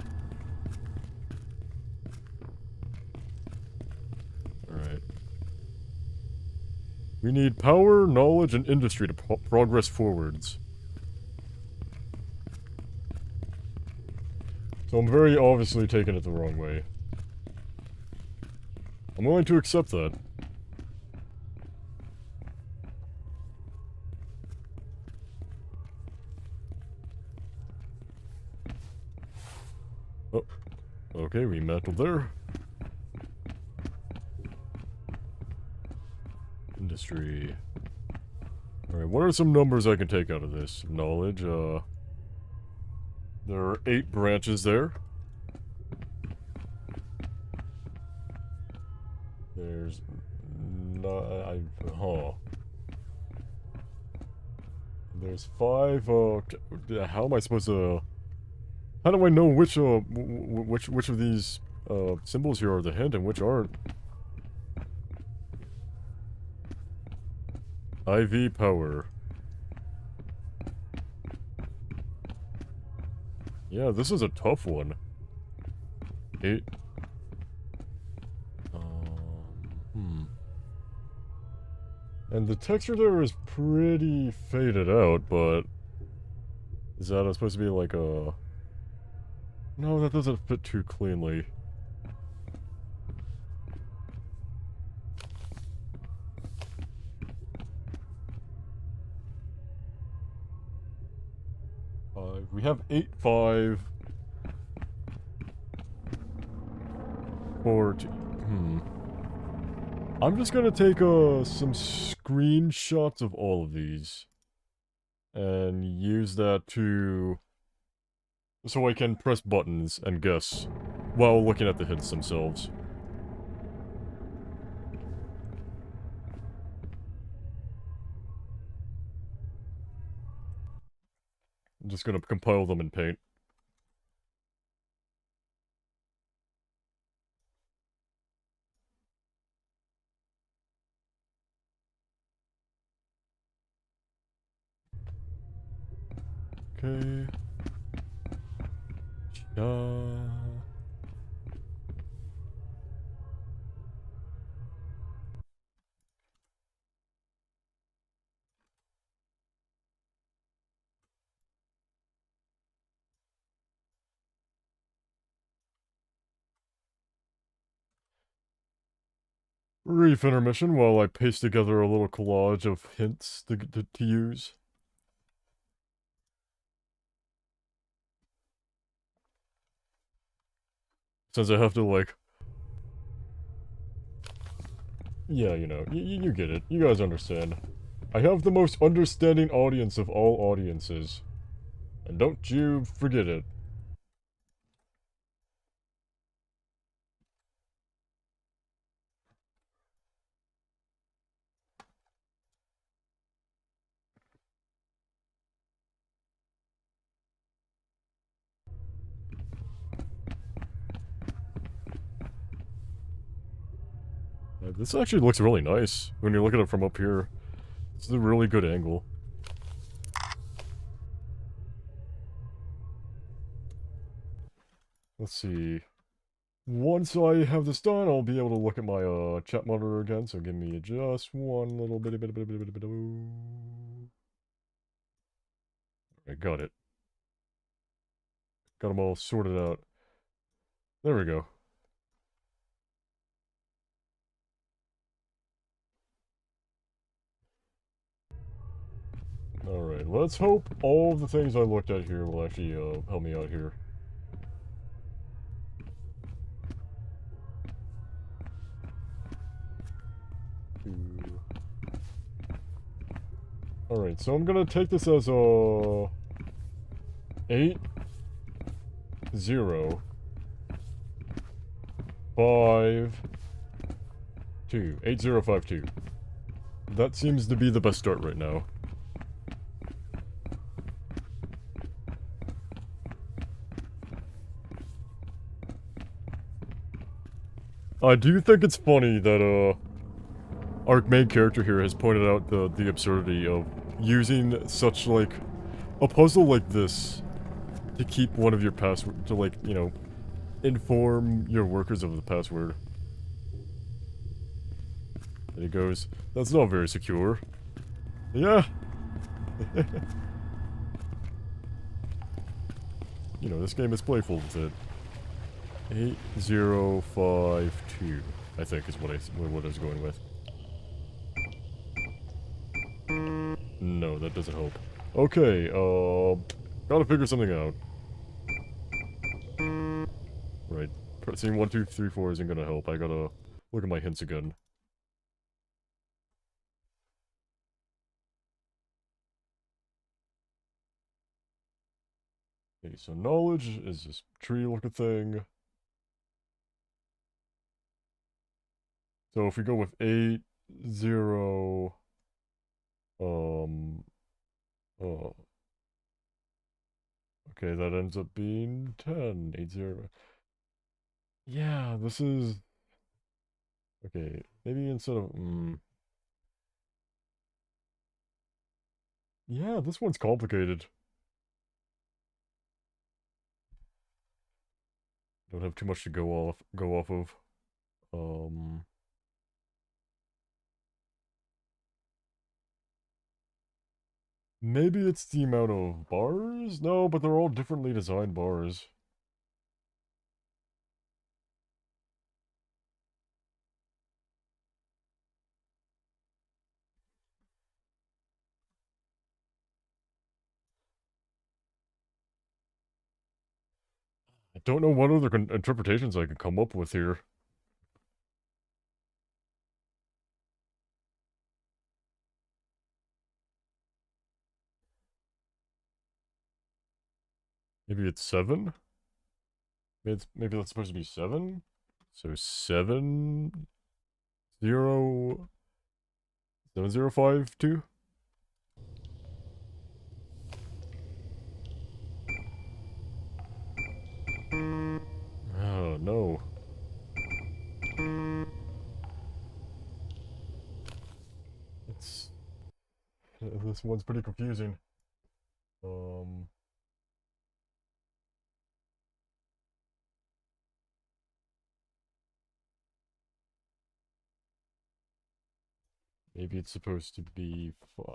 S1: Alright. We need power, knowledge, and industry to progress forwards. So I'm very obviously taking it the wrong way. I'm willing to accept that. Oh, okay, we metalled there. Industry. Alright, what are some numbers I can take out of this? Knowledge, there are 8 branches there. There's... There's 5, how am I supposed to... How do I know which of these, symbols here are the hint and which aren't? IV power. Yeah, this is a tough one. 8. And the texture there is pretty faded out, but... Is that supposed to be like a... No, that doesn't fit too cleanly. We have 8.5. 4, 2. I'm just gonna take some screenshots of all of these. And use that to... So I can press buttons and guess while looking at the hints themselves. I'm just gonna compile them in Paint. Okay. Brief intermission while I paste together a little collage of hints to use. Since I have to, like... Yeah, you know, you get it. You guys understand. I have the most understanding audience of all audiences. And don't you forget it. This actually looks really nice when you look at it from up here. It's a really good angle. Let's see. Once I have this done, I'll be able to look at my chat monitor again, so give me just one little bitty. I got it. Got them all sorted out. There we go. Alright, let's hope all of the things I looked at here will actually help me out here. Alright, so I'm gonna take this as a 8 0 5 2 8052. That seems to be the best start right now. I do think it's funny that our main character here has pointed out the absurdity of using such, like, a puzzle like this to keep one of your password, to, like, you know, inform your workers of the password. And he goes, that's not very secure. Yeah. You know, this game is playful with it. 8052, I think is what I was going with. No, that doesn't help. Okay, gotta figure something out. Right, pressing 1, 2, 3, 4 isn't gonna help. I gotta look at my hints again. Okay, so knowledge is this tree looking thing. So if we go with 8, 0, oh. Okay, that ends up being 10, 8, 0. Yeah, this is... Okay, maybe instead of... Yeah, this one's complicated. Don't have too much to go off of. Maybe it's the amount of bars? No, but they're all differently designed bars. I don't know what other interpretations I can come up with here. Maybe it's 7? Maybe that's supposed to be 7? So 7, 0, 7052? Oh, no. It's... This one's pretty confusing. Maybe it's supposed to be 5.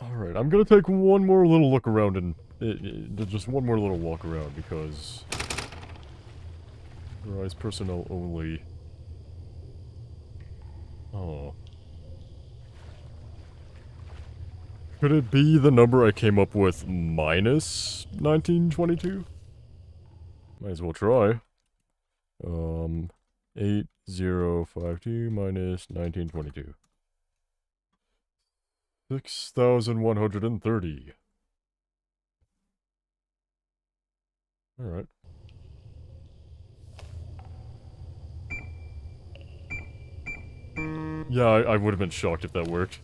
S1: Alright, I'm gonna take one more little look around and... just one more little walk around, because... Rise personnel only. Oh. Could it be the number I came up with minus 1922? Might as well try. 8052 minus 1922. 6,130. Alright. Yeah, I would have been shocked if that worked.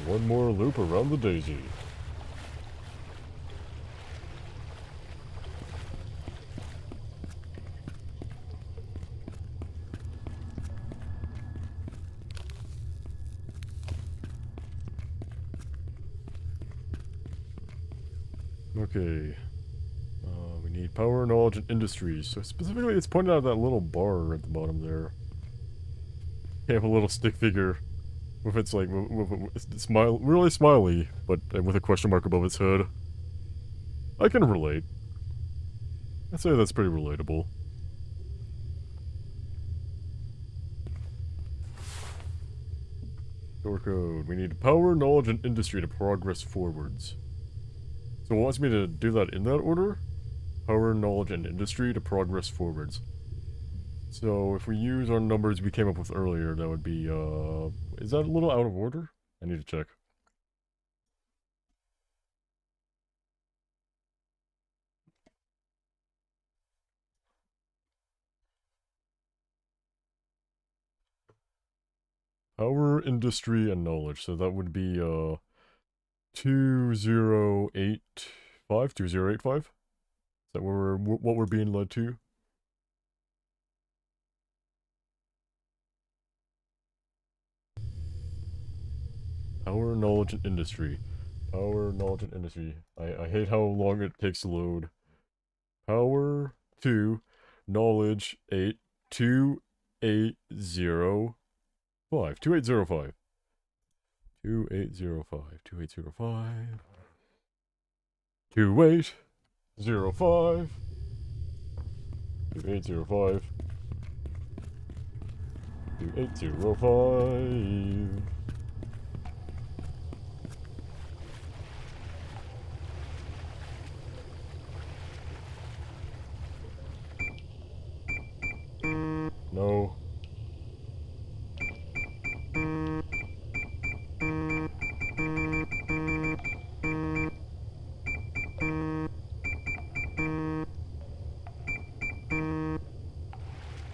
S1: One more loop around the daisy. Okay. We need power, knowledge, and industries. So specifically, it's pointed out that little bar at the bottom there. You have a little stick figure with its like with smile, really smiley, but with a question mark above its head. I can relate. I'd say that's pretty relatable. Door code. We need power, knowledge, and industry to progress forwards. So it wants me to do that in that order? Power, knowledge, and industry to progress forwards. So if we use our numbers we came up with earlier, that would be, is that a little out of order? I need to check. Power, industry, and knowledge. So that would be, 2085? 2085? Is that what we're being led to? Power, knowledge, and industry. Power, knowledge, and industry. I hate how long it takes to load. Power, 2, knowledge, 8, 2805. 2805. 2805. 2805. 2805. 2805. 2805. No.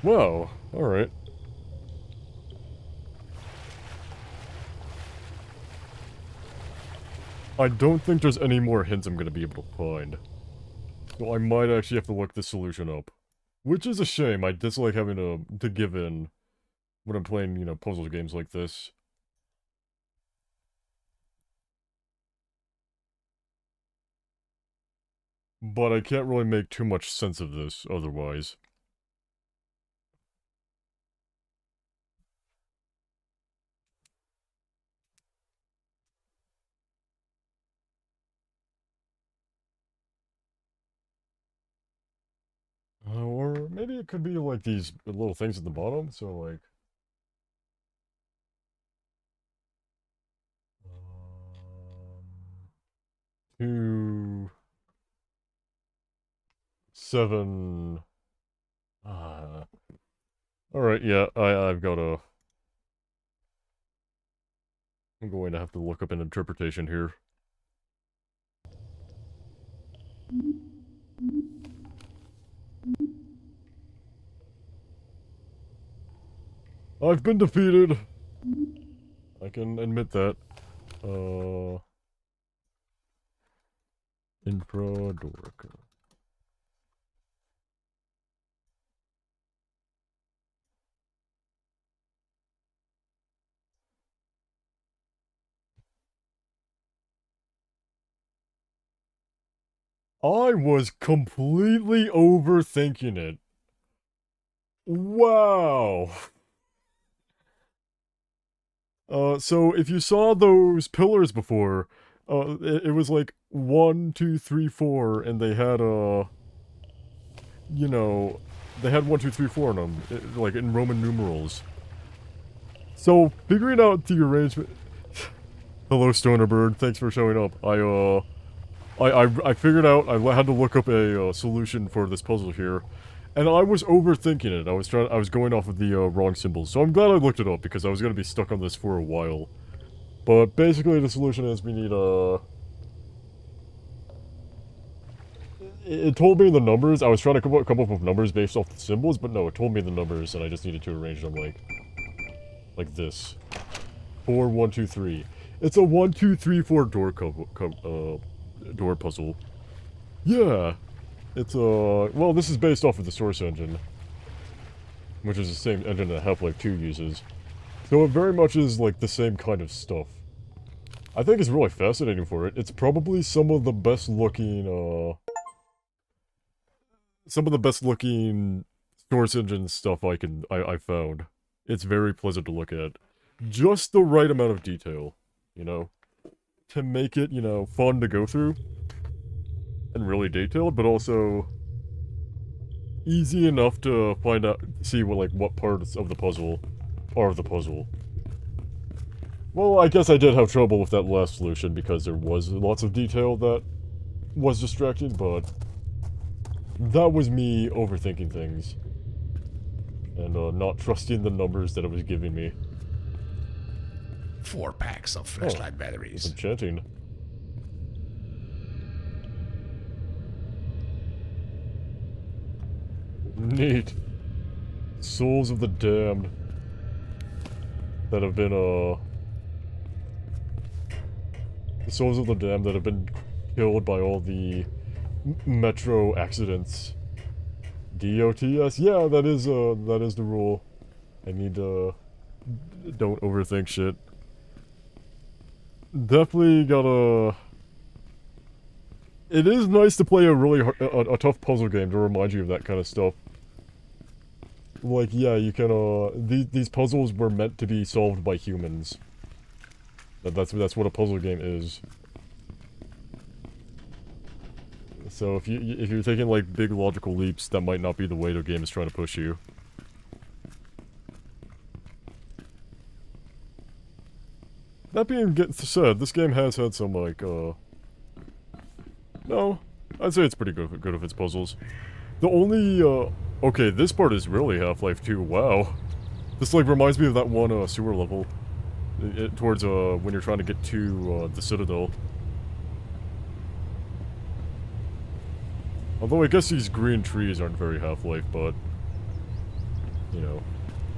S1: Wow, alright. I don't think there's any more hints I'm gonna be able to find. So I might actually have to look this solution up. Which is a shame. I dislike having to give in when I'm playing, you know, puzzle games like this. But I can't really make too much sense of this otherwise. Or maybe it could be like these little things at the bottom, so like... 2... 7... Alright, yeah, I've got a... I'm going to have to look up an interpretation here. I've been defeated! I can admit that. INFRA Dork. I was completely overthinking it. Wow. So if you saw those pillars before, it was like 1, 2, 3, 4, and they had, you know, they had 1, 2, 3, 4 in them, like in Roman numerals. So figuring out the arrangement. Hello, Stoner Bird. Thanks for showing up. I figured out. I had to look up a solution for this puzzle here, and I was overthinking it. I was going off of the wrong symbols. So I'm glad I looked it up because I was gonna be stuck on this for a while. But basically, the solution is we need It told me the numbers. I was trying to come up with numbers based off the symbols, but no, it told me the numbers, and I just needed to arrange them like this. 4, 1, 2, 3. It's a 1, 2, 3, 4 door puzzle. Yeah. It's well, this is based off of the Source engine, which is the same engine that Half-Life 2 uses. So it very much is like the same kind of stuff. I think it's really fascinating for it. It's probably some of the best looking Source engine stuff I found. It's very pleasant to look at. Just the right amount of detail, you know, to make it, you know, fun to go through and really detailed, but also easy enough to find out, see what parts of the puzzle are the puzzle. Well, I guess I did have trouble with that last solution because there was lots of detail that was distracting, but that was me overthinking things and not trusting the numbers that it was giving me.
S2: 4 packs of flashlight batteries.
S1: Some chanting. Neat. Souls of the damned that have been, the souls of the damned that have been killed by all the metro accidents. DOTS? Yeah, that is the rule. I need to... don't overthink shit. Definitely gotta... It is nice to play a really a tough puzzle game to remind you of that kind of stuff. Like, yeah, you can, these puzzles were meant to be solved by humans. That's what a puzzle game is. So if you're taking, like, big logical leaps, that might not be the way the game is trying to push you. That being said, this game has had some, like, no, I'd say it's pretty good with its puzzles. The only, okay, this part is really Half-Life 2, wow. This, like, reminds me of that one, sewer level. Towards, when you're trying to get to, the Citadel. Although I guess these green trees aren't very Half-Life, but... you know,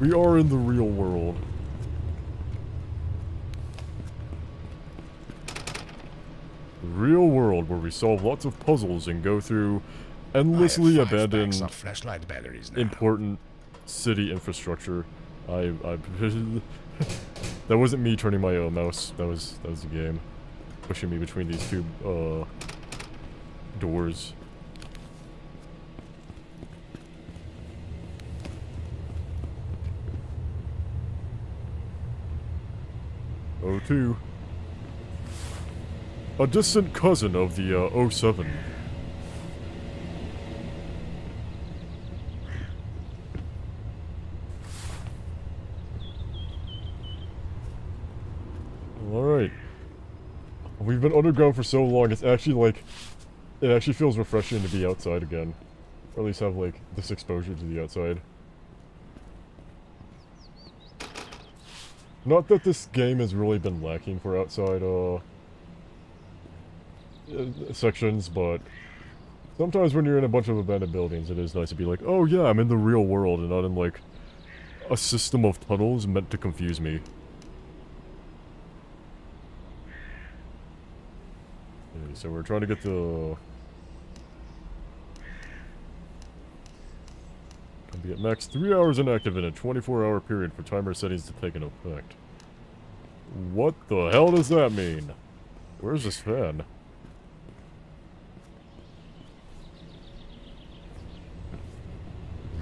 S1: we are in the real world. The real world where we solve lots of puzzles and go through endlessly
S2: I have 5 stacks
S1: abandoned
S2: of flashlight batteries now.
S1: important city infrastructure. That wasn't me turning my mouse. That was the game pushing me between these two doors. O2. A distant cousin of the O7. Alright. We've been underground for so long, it's actually like... It actually feels refreshing to be outside again. Or at least have like this exposure to the outside. Not that this game has really been lacking for outside sections, but sometimes when you're in a bunch of abandoned buildings, it is nice to be like, oh yeah, I'm in the real world and not in like a system of tunnels meant to confuse me. Okay, so we're trying to get the... Can be at max 3 hours inactive in a 24-hour period for timer settings to take into effect. What the hell does that mean? Where's this fan?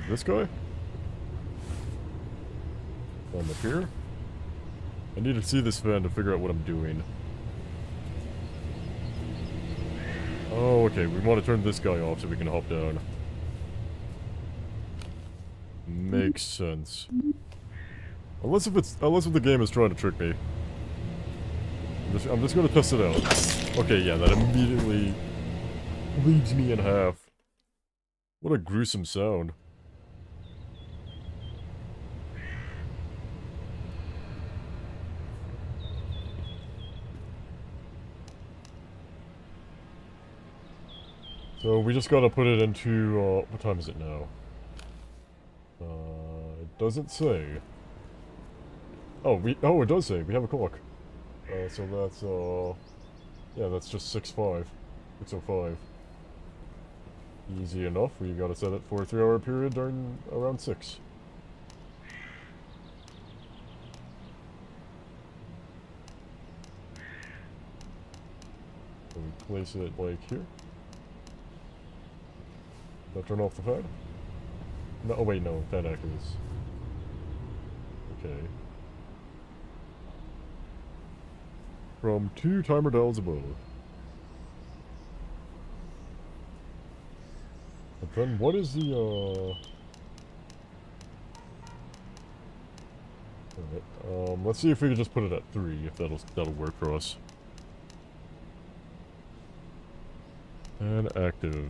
S1: This guy? I'm up here? I need to see this fan to figure out what I'm doing. Oh, okay, we want to turn this guy off so we can hop down. Makes sense. Unless if the game is trying to trick me. I'm just gonna test it out. Okay, yeah, that immediately leads me in half. What a gruesome sound. So we just gotta put it into, what time is it now? It doesn't say. Oh, it does say. We have a clock. So that's, yeah, that's just 6:05. 6:05. Easy enough. We gotta set it for a 3-hour period during around 6. So we place it like here. Now turn off the fan? No, oh wait, no, fan activates. Okay. From 2 timer dials above. But then what is the, Alright, let's see if we can just put it at 3, if that'll work for us. And active.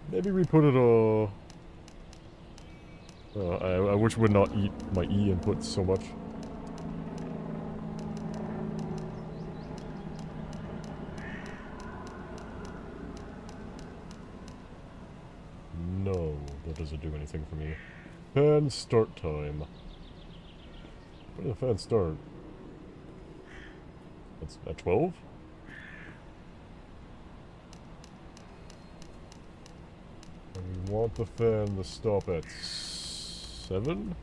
S1: Maybe we put it, I wish it would not eat my E input so much. No, that doesn't do anything for me. Fan start time. When did the fan start? It's at 12? And we want the fan to stop at 7?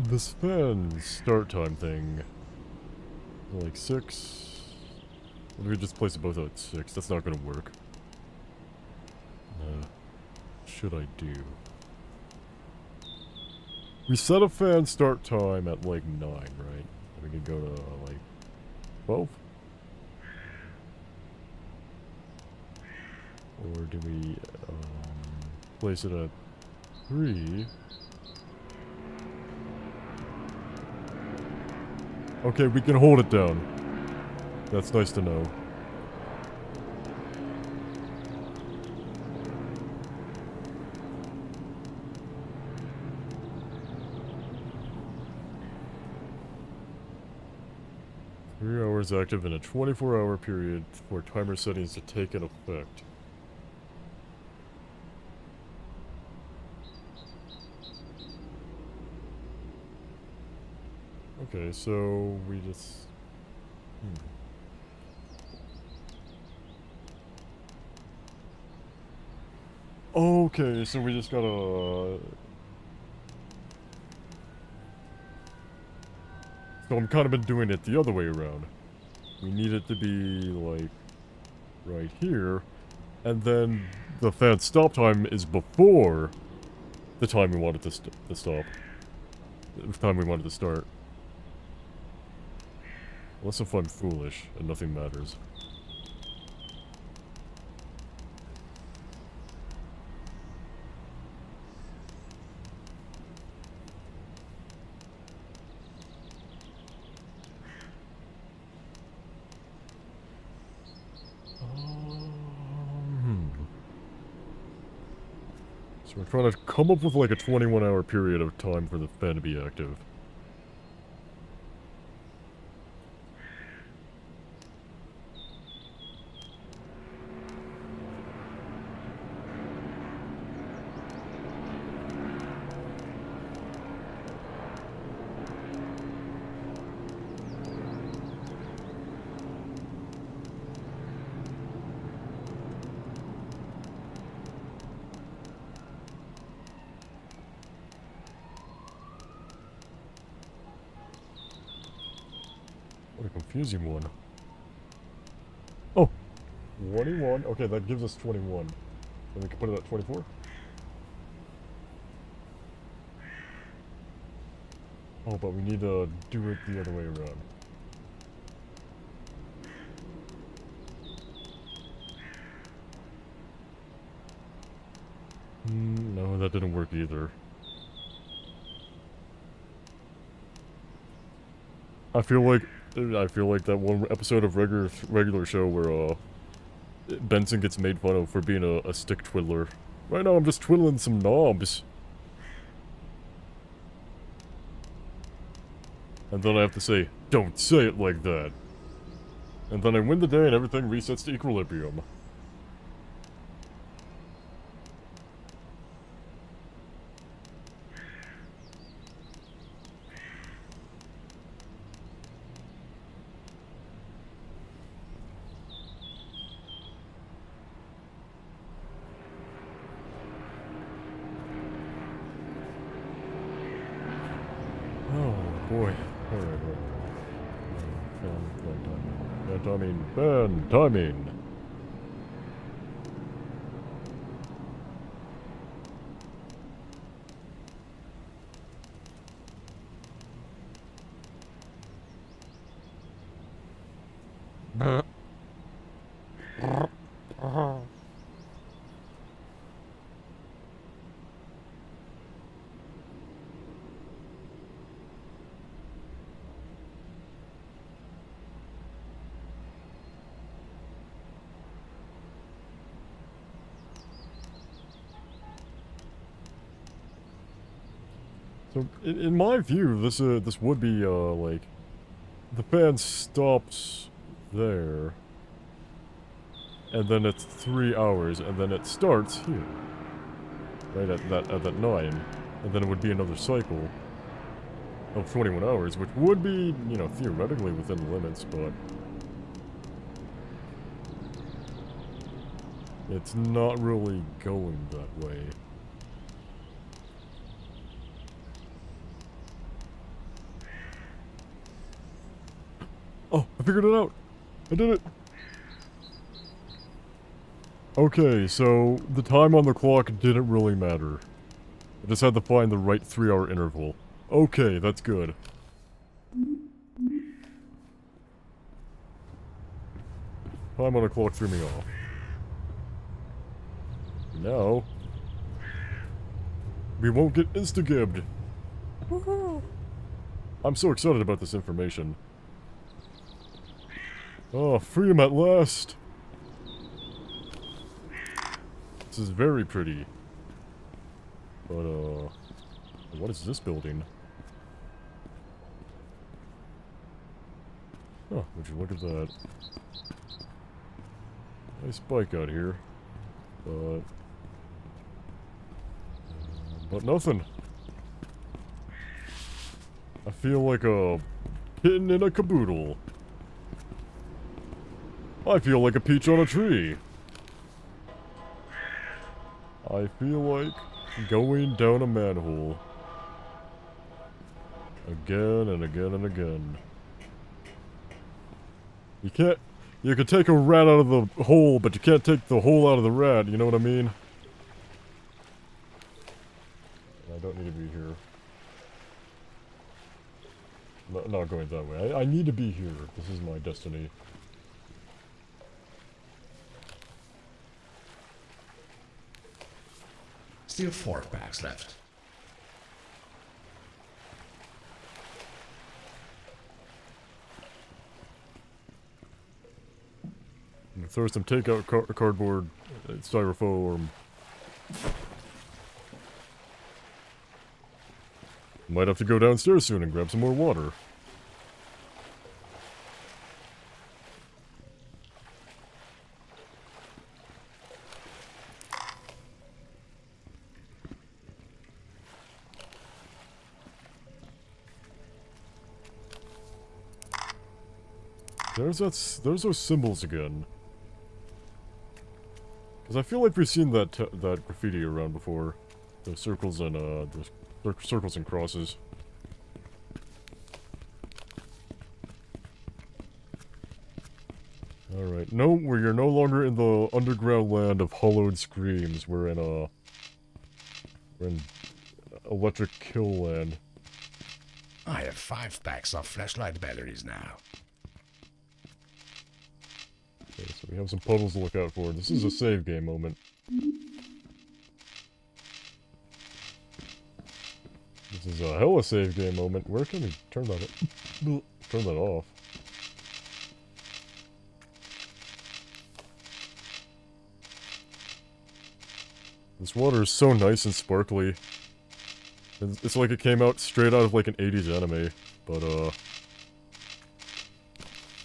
S1: This fan start time thing, like 6. What if we just place it both at 6? That's not gonna work. should I do? We set a fan start time at like 9, right? We could go to like 12? Or do we place it at 3? Okay, we can hold it down. That's nice to know. Three hours active in a 24-hour period for timer settings to take an effect. Okay, so we just... Okay, so we just gotta... So I'm kind of been doing it the other way around. We need it to be, like, right here. And then the fan stop time is before the time we wanted to stop. The time we wanted to start. Unless if I'm foolish and nothing matters. So we're trying to come up with like a 21-hour period of time for the fan to be active. What a confusing one. Oh! 21. Okay, that gives us 21. Then we can put it at 24? Oh, but we need to do it the other way around. No, that didn't work either. I feel like that one episode of regular show where Benson gets made fun of for being a stick twiddler. Right now I'm just twiddling some knobs. And then I have to say, don't say it like that. And then I win the day and everything resets to equilibrium. Boy. Alright. Bad timing. So, in my view, this would be, like, the fan stops there, and then it's 3 hours, and then it starts here, right at that 9, and then it would be another cycle of 21 hours, which would be, you know, theoretically within the limits, but it's not really going that way. Oh, I figured it out! I did it! Okay, so the time on the clock didn't really matter. I just had to find the right 3-hour interval. Okay, that's good. Time on the clock threw me off. Now, we won't get insta-gibbed. Woohoo! I'm so excited about this information. Oh, freedom at last! This is very pretty. But, what is this building? Oh, would you look at that. Nice bike out here. But nothing. I feel like a kitten in a caboodle. I feel like a peach on a tree. I feel like going down a manhole. Again and again and again. You can't... You can take a rat out of the hole, but you can't take the hole out of the rat, you know what I mean? I don't need to be here. Not going that way. I need to be here. This is my destiny.
S2: Still 4 packs left.
S1: I'm gonna throw some takeout cardboard, styrofoam. Might have to go downstairs soon and grab some more water. There's those symbols again. Because I feel like we've seen that graffiti around before. Those circles and circles and crosses. Alright, no, we're no longer in the underground land of hollowed screams. We're in electric kill land.
S2: I have 5 packs of flashlight batteries now.
S1: Okay, so we have some puddles to look out for. This is a save game moment. This is a hella save game moment. Where can we turn that off? This water is so nice and sparkly. It's like it came out straight out of like an 80s anime. But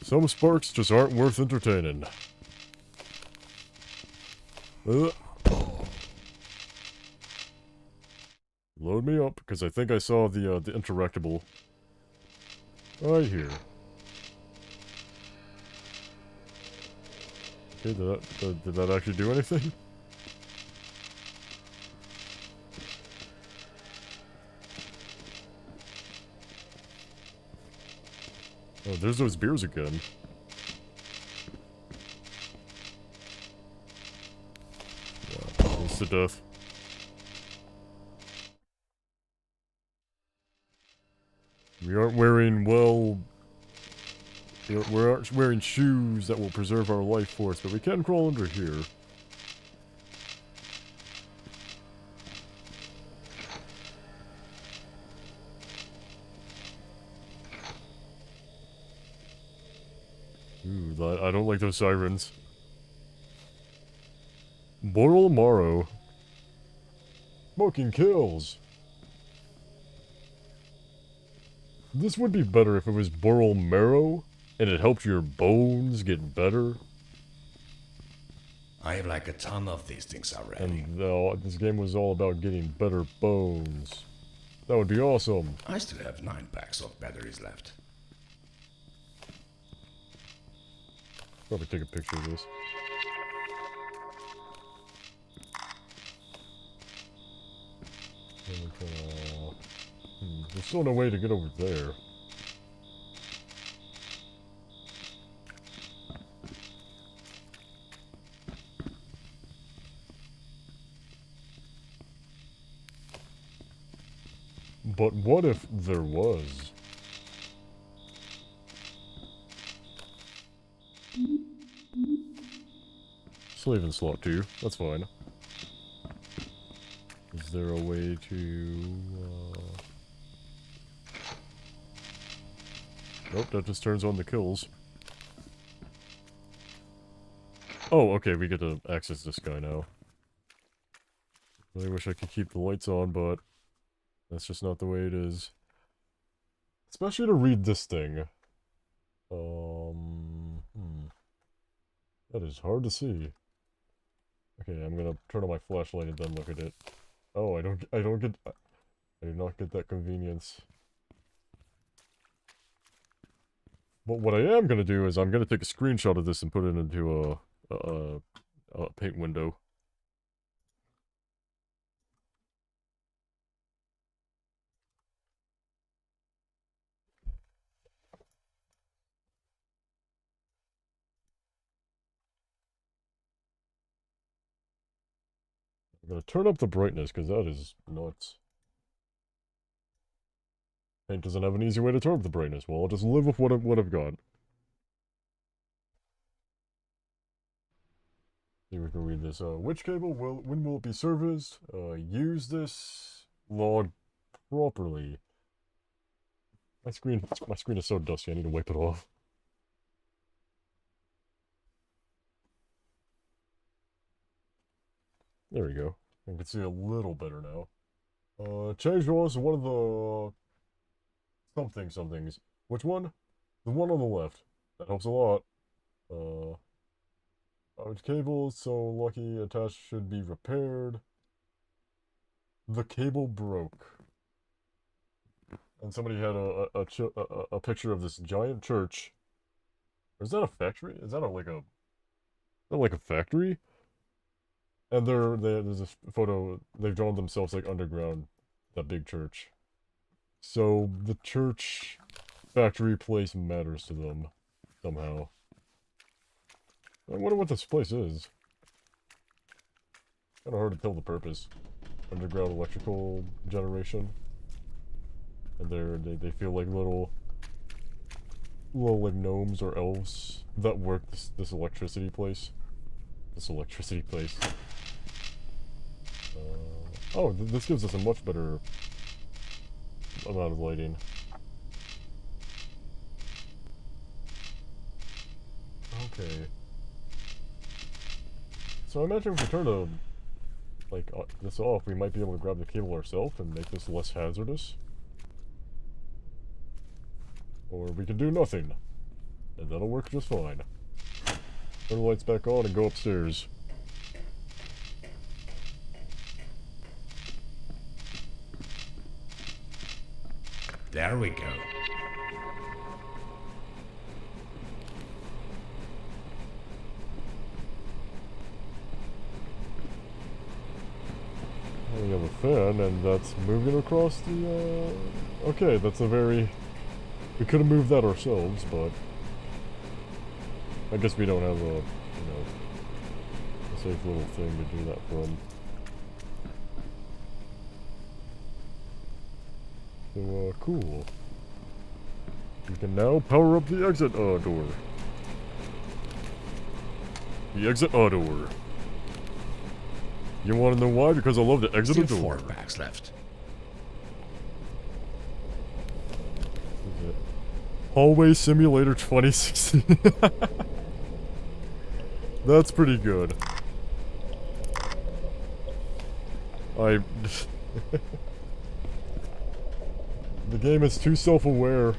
S1: some sparks just aren't worth entertaining. Load me up, because I think I saw the interactable right here. Okay, did that actually do anything? Oh, there's those beers again. Yeah, close to death. We aren't wearing, well... We aren't wearing shoes that will preserve our life force, but we can crawl under here. Ooh, I don't like those sirens. Boral Morrow. Smoking kills. This would be better if it was Boral Marrow, and it helped your bones get better.
S2: I have like a ton of these things already.
S1: And this game was all about getting better bones. That would be awesome.
S2: I still have 9 packs of batteries left.
S1: Probably take a picture of this. There's still no way to get over there. But what if there was? Slave in slot 2. That's fine. Is there a way to... Nope, that just turns on the kills. Oh, okay, we get to access this guy now. Really wish I could keep the lights on, but that's just not the way it is. Especially to read this thing. That is hard to see. Okay, I'm gonna turn on my flashlight and then look at it. Oh, I do not get that convenience. But what I am gonna do is I'm gonna take a screenshot of this and put it into a paint window. I'm gonna turn up the brightness because that is nuts. Paint doesn't have an easy way to turn up the brightness. Well, I'll just live with what I've got. See if we can read this. Which cable when will it be serviced? Use this log properly. My screen is so dusty. I need to wipe it off. There we go. I can see a little better now. Change was one of the somethings. Which one? The one on the left. That helps a lot. Cable so lucky attached should be repaired. The cable broke. And somebody had a picture of this giant church. Or is that a factory? Is that like a factory? And there's a photo, they've drawn themselves like underground, that big church. So the church factory place matters to them, somehow. I wonder what this place is. Kinda hard to tell the purpose. Underground electrical generation. And they feel like little like gnomes or elves that work this electricity place. This electricity place. Oh, this gives us a much better amount of lighting. Okay. So I imagine if we turn this off, we might be able to grab the cable ourselves and make this less hazardous. Or we can do nothing, and that'll work just fine. Turn the lights back on and go upstairs.
S2: There we go.
S1: We have a fan, and that's moving across the, Okay, that's a very... We could have moved that ourselves, but... I guess we don't have a, a safe little thing to do that from. So, cool. We can now power up the exit, door. The exit, door. You want to know why? Because I love to exit a door.
S2: 4 packs left.
S1: Hallway Simulator 2016. That's pretty good. The game is too self-aware.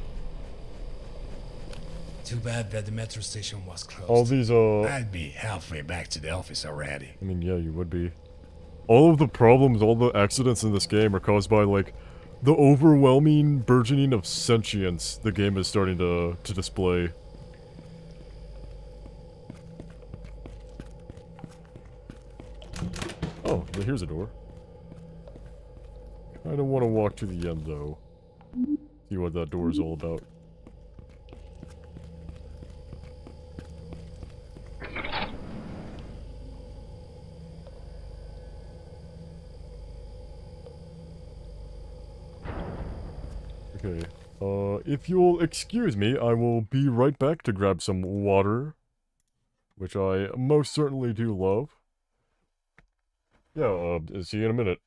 S2: Too bad that the metro station was closed.
S1: All these,
S2: I'd be halfway back to the office already.
S1: I mean, yeah, you would be. All of the problems, all the accidents in this game are caused by, like, the overwhelming burgeoning of sentience the game is starting to display. Oh, here's a door. I don't want to walk to the end, though. See what that door is all about. Okay. If you'll excuse me, I will be right back to grab some water, which I most certainly do love. Yeah, see you in a minute.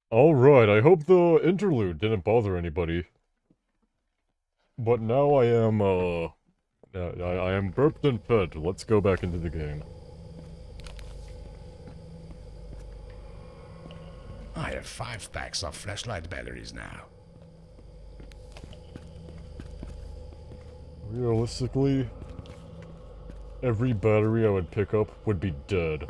S1: Alright, I hope the interlude didn't bother anybody. But now I am, I am burped and fed. Let's go back into the game.
S2: I have 5 packs of flashlight batteries now.
S1: Realistically, every battery I would pick up would be dead.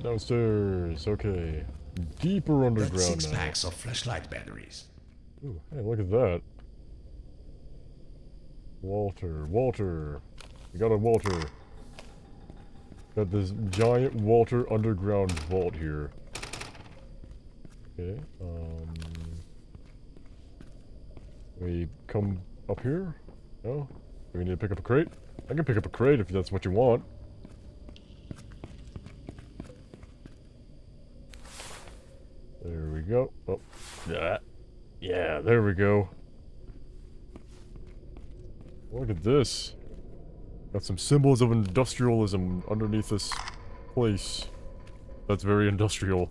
S1: Downstairs, okay. Deeper underground
S2: That's 6
S1: now.
S2: packs of flashlight batteries.
S1: Ooh, hey, look at that. Walter. We got a Walter. Got this giant Walter underground vault here. Okay, we come up here? No? Do we need to pick up a crate? I can pick up a crate if that's what you want. There we go. Oh, yeah, there we go. Look at this. Got some symbols of industrialism underneath this place. That's very industrial.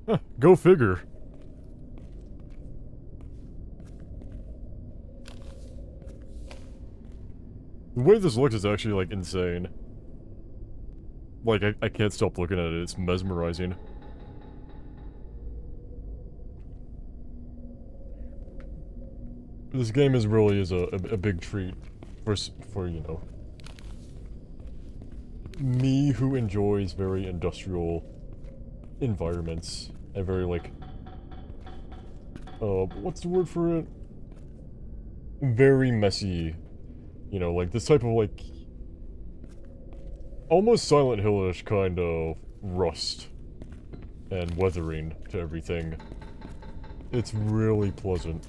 S1: Huh, go figure. The way this looks is actually, like, insane. Like, I can't stop looking at it. It's mesmerizing. This game is really a big treat for, you know, me who enjoys very industrial environments and very, like, what's the word for it? Very messy, you know, like this type of, like, almost Silent Hill-ish kind of rust and weathering to everything. It's really pleasant.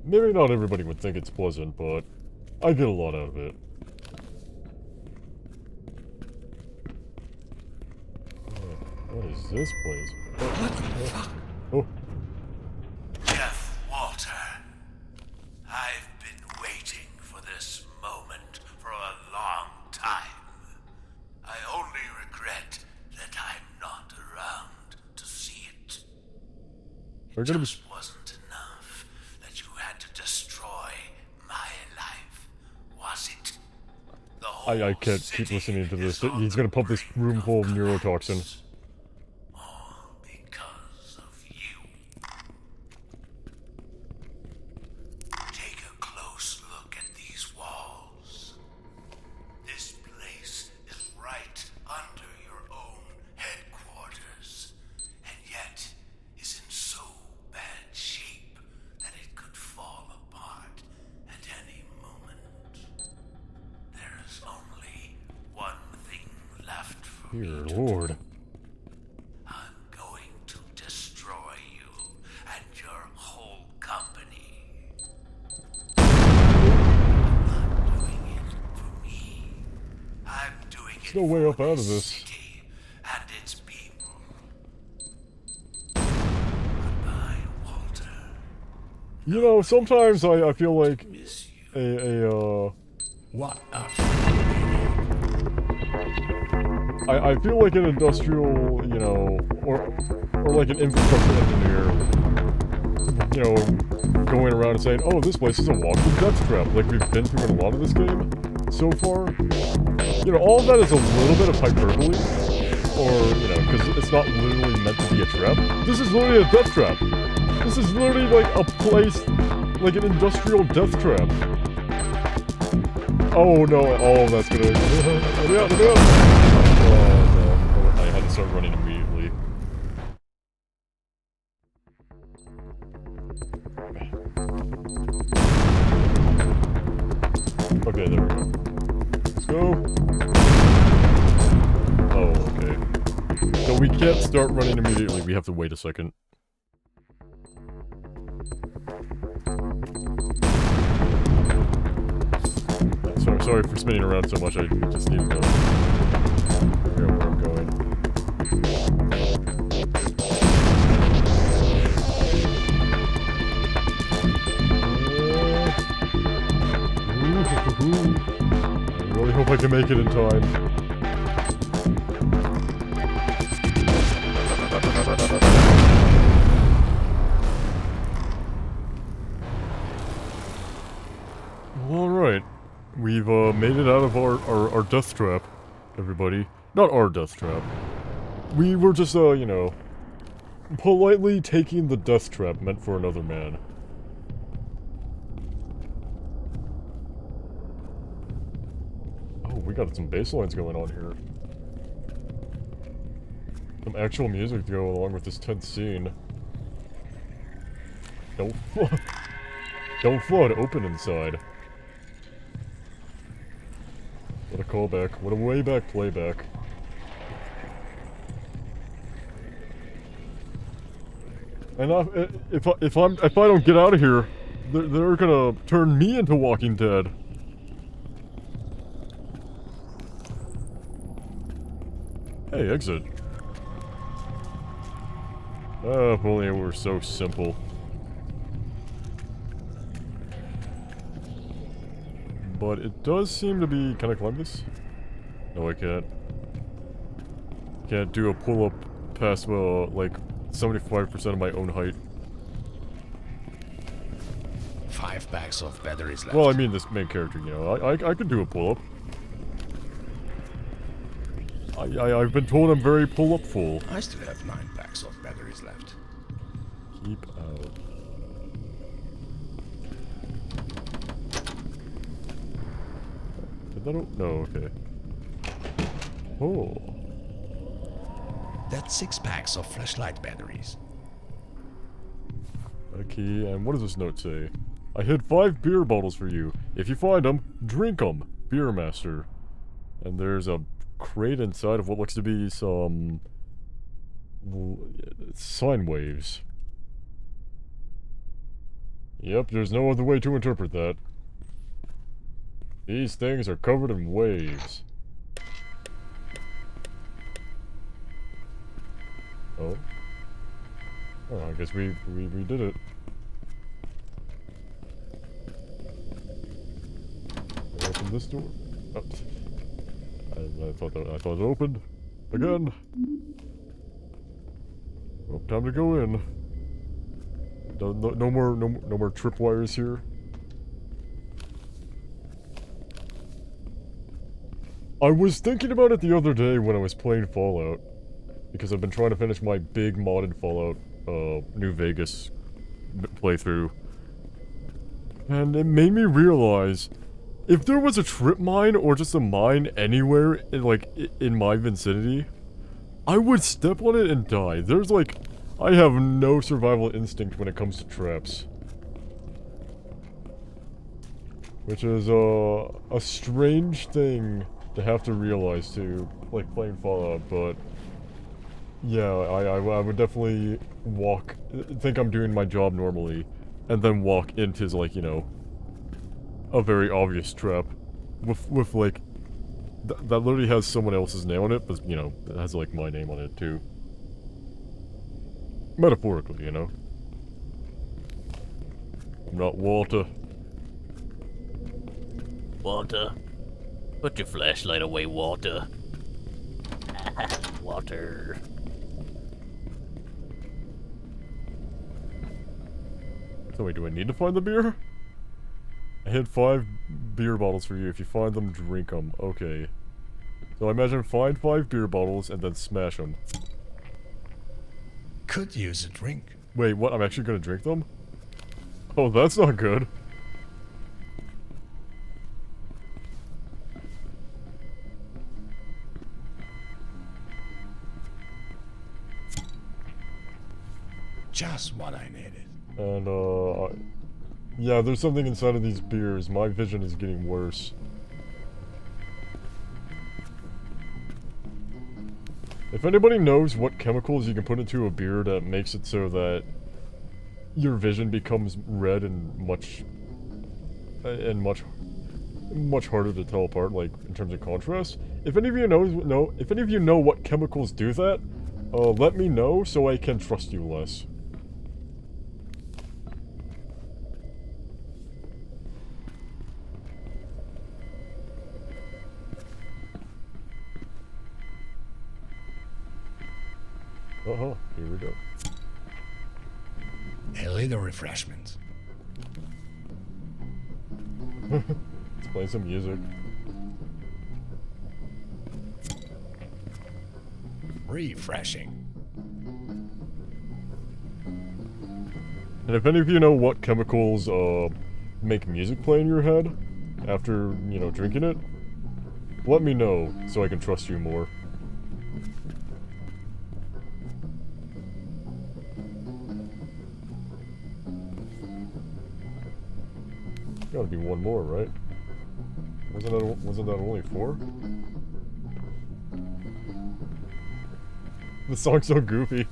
S1: Maybe not everybody would think it's pleasant, but I get a lot out of it. What is this place?
S2: What the fuck?
S1: Oh.
S4: Jeff Walter, I've been waiting for this moment for a long time. I only regret that I'm not around to see it.
S1: We're
S4: It
S1: gonna be...
S4: just wasn't enough that you had to destroy my life, was it? The whole
S1: I can't keep listening to this. He's gonna pump this room full of neurotoxin.
S4: All because of you. Take a close look at these walls. This place is right under your own headquarters, and yet is in so bad shape that it could fall apart at any moment. There's only one thing left for
S1: Dear
S4: me to
S1: Lord.
S4: do. I'm going to destroy you and your whole company. I'm not doing it for me. I'm doing it
S1: no way
S4: for
S1: up out of
S4: this
S1: this.
S4: city and its people. Goodbye, Walter.
S1: You know, sometimes I feel like
S4: Miss you.
S2: What a
S1: I feel like an industrial, you know, or like an infrastructure engineer, you know, going around and saying, oh, this place is a walking death trap, like we've been through in a lot of this game so far. You know, all of that is a little bit of hyperbole, or, you know, because it's not literally meant to be a trap. This is literally a death trap. This is literally like a place, like an industrial death trap. Oh no, oh, that's gonna... Let me out. Oh no, I had to start running immediately. Okay, there we go. Let's go. Oh, okay. So we can't start running immediately, we have to wait a second. Sorry for spinning around so much, I just needed to figure out where I'm going. I really hope I can make it in time. Alright. We've made it out of our death trap, everybody. Not our death trap. We were just, you know, politely taking the death trap meant for another man. Oh, we got some bass lines going on here. Some actual music to go along with this tense scene. Don't flood. Don't flood, open inside. What a callback. What a way back playback. And if I don't get out of here, they're gonna turn me into Walking Dead. Hey, exit. If only it were so simple. But it does seem to be... Can I climb this? No, I can't. Can't do a pull-up past, like, 75% of my own height.
S2: 5 packs of batteries left.
S1: Well, I mean this main character, you know. I could do a pull-up. I've been told I'm very pull-up full.
S2: I still have 9 packs of batteries left.
S1: Keep out. Did that no, okay. Oh.
S2: That's 6 packs of flashlight batteries.
S1: Okay, and what does this note say? I hid 5 beer bottles for you. If you find them, drink them. Beer Master. And there's a crate inside of what looks to be some... sine waves. Yep, there's no other way to interpret that. These things are covered in waves. Oh. Oh, I guess we did it. Open this door. Oh. I thought it opened. Again. Well, time to go in. No more tripwires here. I was thinking about it the other day when I was playing Fallout. Because I've been trying to finish my big modded Fallout New Vegas playthrough. And it made me realize, if there was a trip mine or just a mine anywhere in, like, in my vicinity, I would step on it and die. There's like, I have no survival instinct when it comes to traps. Which is a strange thing to have to realize too, like playing Fallout, but yeah, I would definitely think I'm doing my job normally, and then walk into, like, you know, a very obvious trap with like, that literally has someone else's name on it, but, you know, it has, like, my name on it too. Metaphorically, you know. I'm not Walter.
S3: Walter. Put your flashlight away, Walter. Walter.
S1: So wait, do I need to find the beer? I hid 5 beer bottles for you. If you find them, drink them. Okay. So I imagine find 5 beer bottles and then smash them.
S2: Could use a drink.
S1: Wait, what? I'm actually gonna drink them? Oh, that's not good.
S2: Just what I needed.
S1: And, yeah, there's something inside of these beers. My vision is getting worse. If anybody knows what chemicals you can put into a beer that makes it so that your vision becomes red and much harder to tell apart, like, in terms of contrast, if any of you know what chemicals do that, let me know so I can trust you less. Here we go.
S2: A little refreshment.
S1: Let's play some music.
S2: Refreshing.
S1: And if any of you know what chemicals make music play in your head after, you know, drinking it, let me know so I can trust you more. Gotta be one more, right? Wasn't that only 4? The song's so goofy.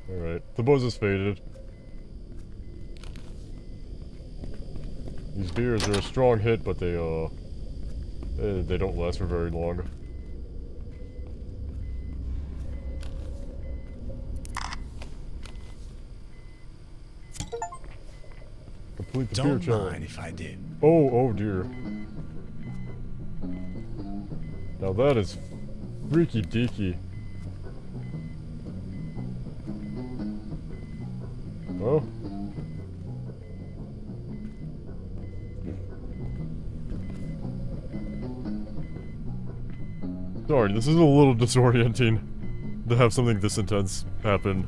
S1: Alright, the buzz is faded. These beers are a strong hit, but they don't last for very long. Complete the beer
S2: Don't
S1: challenge.
S2: mind if I do.
S1: Oh dear. Now that is freaky deaky. Oh. Sorry, this is a little disorienting to have something this intense happen.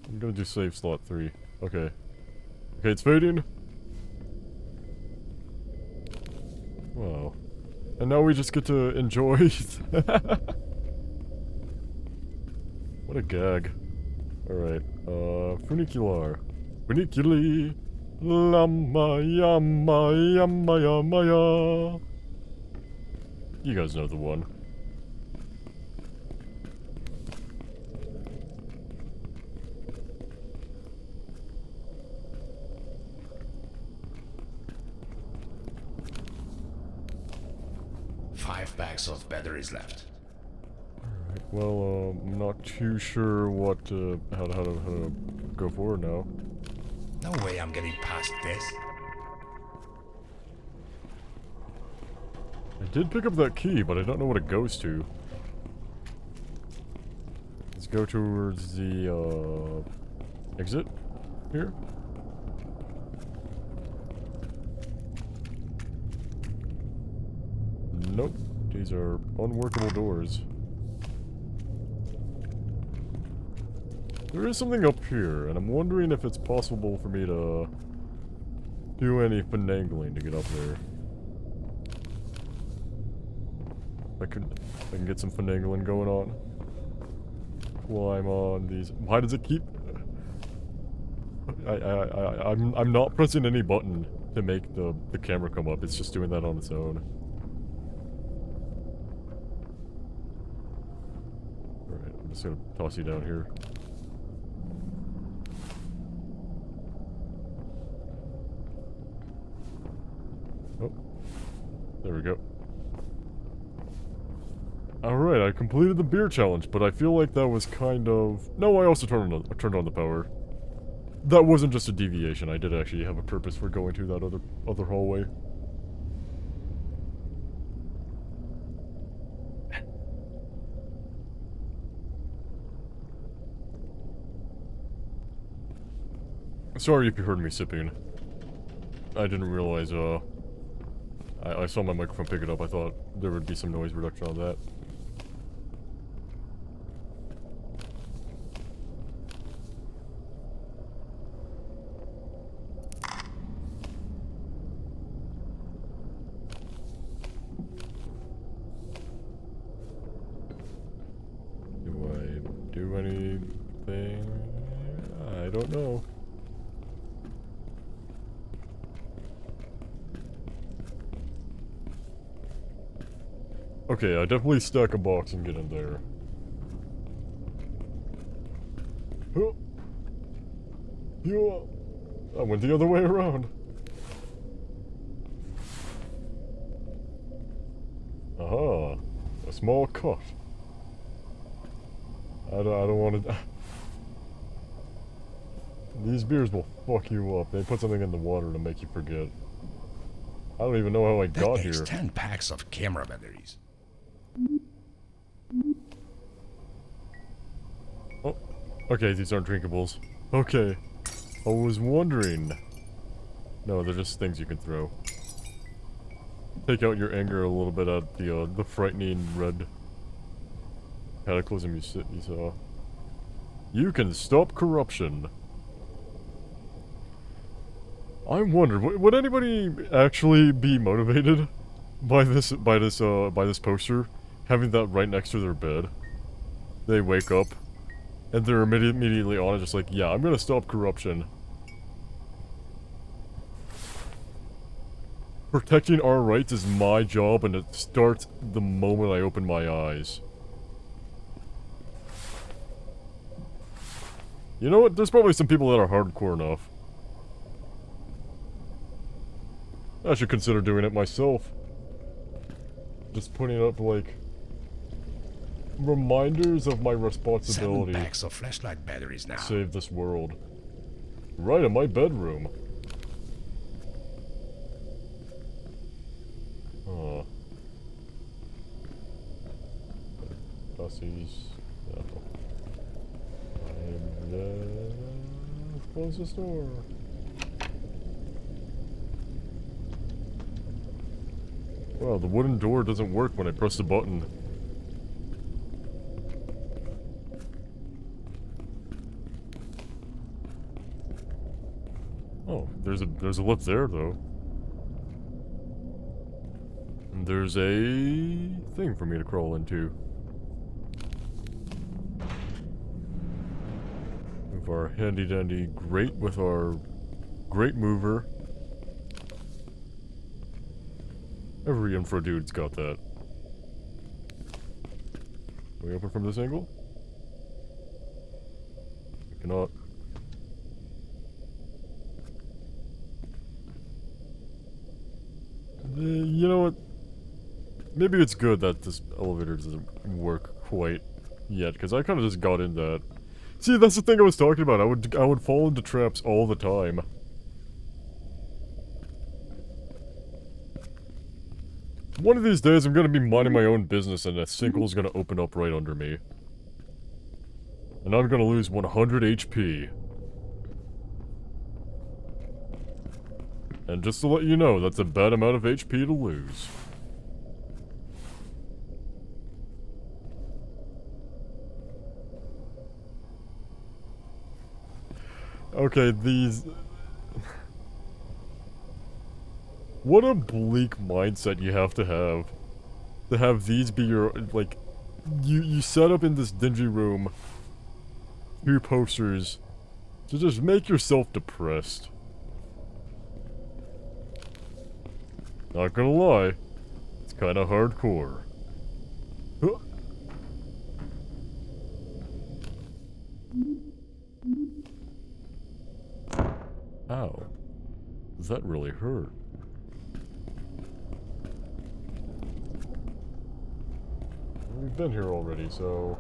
S1: I'm gonna do save slot 3. Okay. Okay, it's fading. Wow. And now we just get to enjoy. What a gag. Alright, funicular. Funiculi. Lama yama yama yama ya. You guys know the one.
S2: Five packs of batteries left.
S1: Alright, well, I'm not too sure what, how to go forward now.
S2: No way I'm getting past this.
S1: I did pick up that key, but I don't know what it goes to. Let's go towards the, exit here. Nope, these are unworkable doors. There is something up here, and I'm wondering if it's possible for me to do any finagling to get up there. I can get some finagling going on. Climb on these. Why does it keep? I'm not pressing any button to make the camera come up. It's just doing that on its own. Alright, I'm just gonna toss you down here. Oh, there we go. Alright, I completed the beer challenge, but I feel like that was kind of... No, I also turned on the power. That wasn't just a deviation, I did actually have a purpose for going to that other hallway. Sorry if you heard me sipping. I didn't realize, I saw my microphone pick it up. I thought there would be some noise reduction on that. Do I do anything? I don't know. Okay, I definitely stack a box and get in there. Oh. Yeah. I went the other way around. Aha. A small cut. I don't want to... These beers will fuck you up. They put something in the water to make you forget. I don't even know how I got
S2: That takes
S1: here.
S2: 10 packs of camera batteries.
S1: Okay, these aren't drinkables. Okay. I was wondering. No, they're just things you can throw. Take out your anger a little bit at the frightening red cataclysm you saw. You can stop corruption. I wonder, would anybody actually be motivated by this poster? Having that right next to their bed. They wake up, and they're immediately on it, just like, yeah, I'm gonna stop corruption. Protecting our rights is my job, and it starts the moment I open my eyes. You know what? There's probably some people that are hardcore enough. I should consider doing it myself. Just putting up, like, reminders of my responsibility.
S2: 7 packs of flashlight batteries now.
S1: To save this world. Right in my bedroom. Huh. Pussies. No. Let's close this door. Wow, the wooden door doesn't work when I press the button. Oh, there's a lift there though. And there's a thing for me to crawl into. With our handy dandy grate with our grate mover. Every infra dude's got that. Can we open from this angle? We cannot. You know what? Maybe it's good that this elevator doesn't work quite yet, because I kind of just got in that. See, that's the thing I was talking about. I would fall into traps all the time. One of these days, I'm gonna be minding my own business, and a sinkhole's gonna open up right under me. And I'm gonna lose 100 HP. And just to let you know, that's a bad amount of HP to lose. Okay, these... What a bleak mindset you have to have these be your, like, you set up in this dingy room 2 posters to just make yourself depressed. Not gonna lie, it's kinda hardcore. Huh. Ow. That really hurt. We've been here already, so...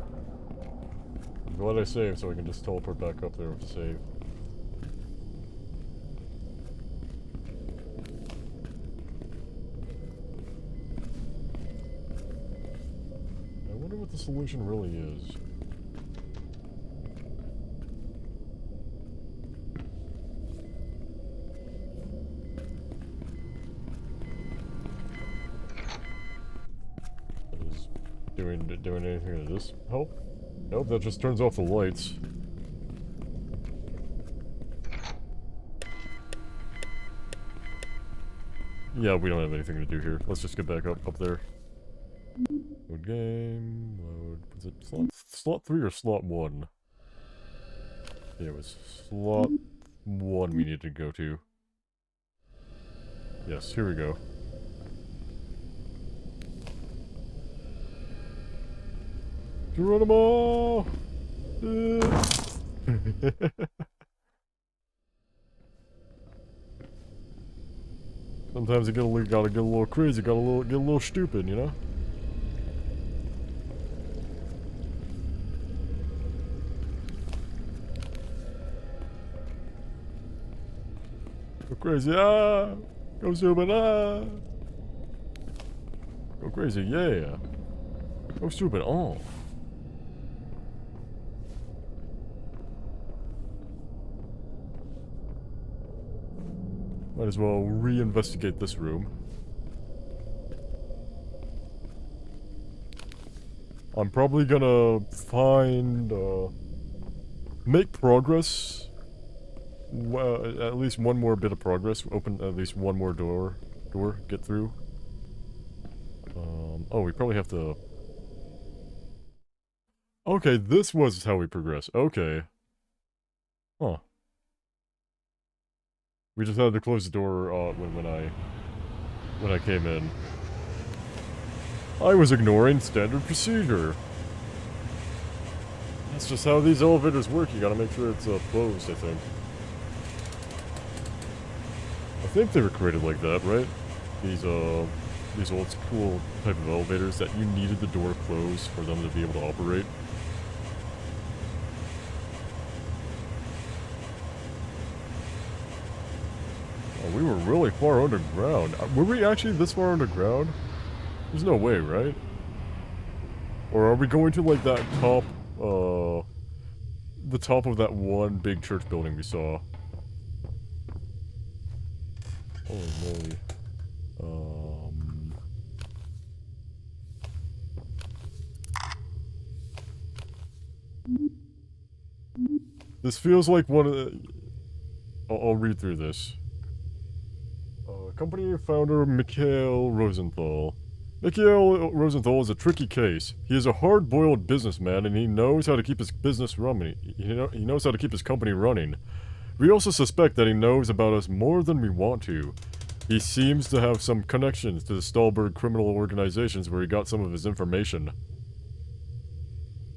S1: I'm glad I saved so we can just teleport back up there to save. I wonder what the solution really is. Doing anything to this help? Nope, that just turns off the lights. Yeah, we don't have anything to do here. Let's just get back up there. Load game, load... Is it slot 3 or slot 1? Yeah, it was slot 1 we need to go to. Yes, here we go. Geronimo! Sometimes you gotta get a little crazy, get a little stupid, you know? Go crazy, ah! Go stupid, ah! Go crazy, yeah! Go stupid, oh! Might as well re-investigate this room. I'm probably gonna find, make progress. Well, at least one more bit of progress. Open at least one more door, get through. Oh, we probably have to... Okay, this was how we progress. Okay. Huh. We just had to close the door, when I came in. I was ignoring standard procedure. That's just how these elevators work. You gotta make sure it's closed, I think. I think they were created like that, right? These old school type of elevators that you needed the door closed for them to be able to operate. Oh, we were really far underground. Were we actually this far underground? There's no way, right? Or are we going to, like, that top, the top of that one big church building we saw? Holy moly. This feels like one of the... I'll read through this. Company founder Mikhail Rosenthal. Mikhail Rosenthal is a tricky case. He is a hard-boiled businessman, and he knows how to keep his business running. He knows how to keep his company running. We also suspect that he knows about us more than we want to. He seems to have some connections to the Stahlberg criminal organizations where he got some of his information.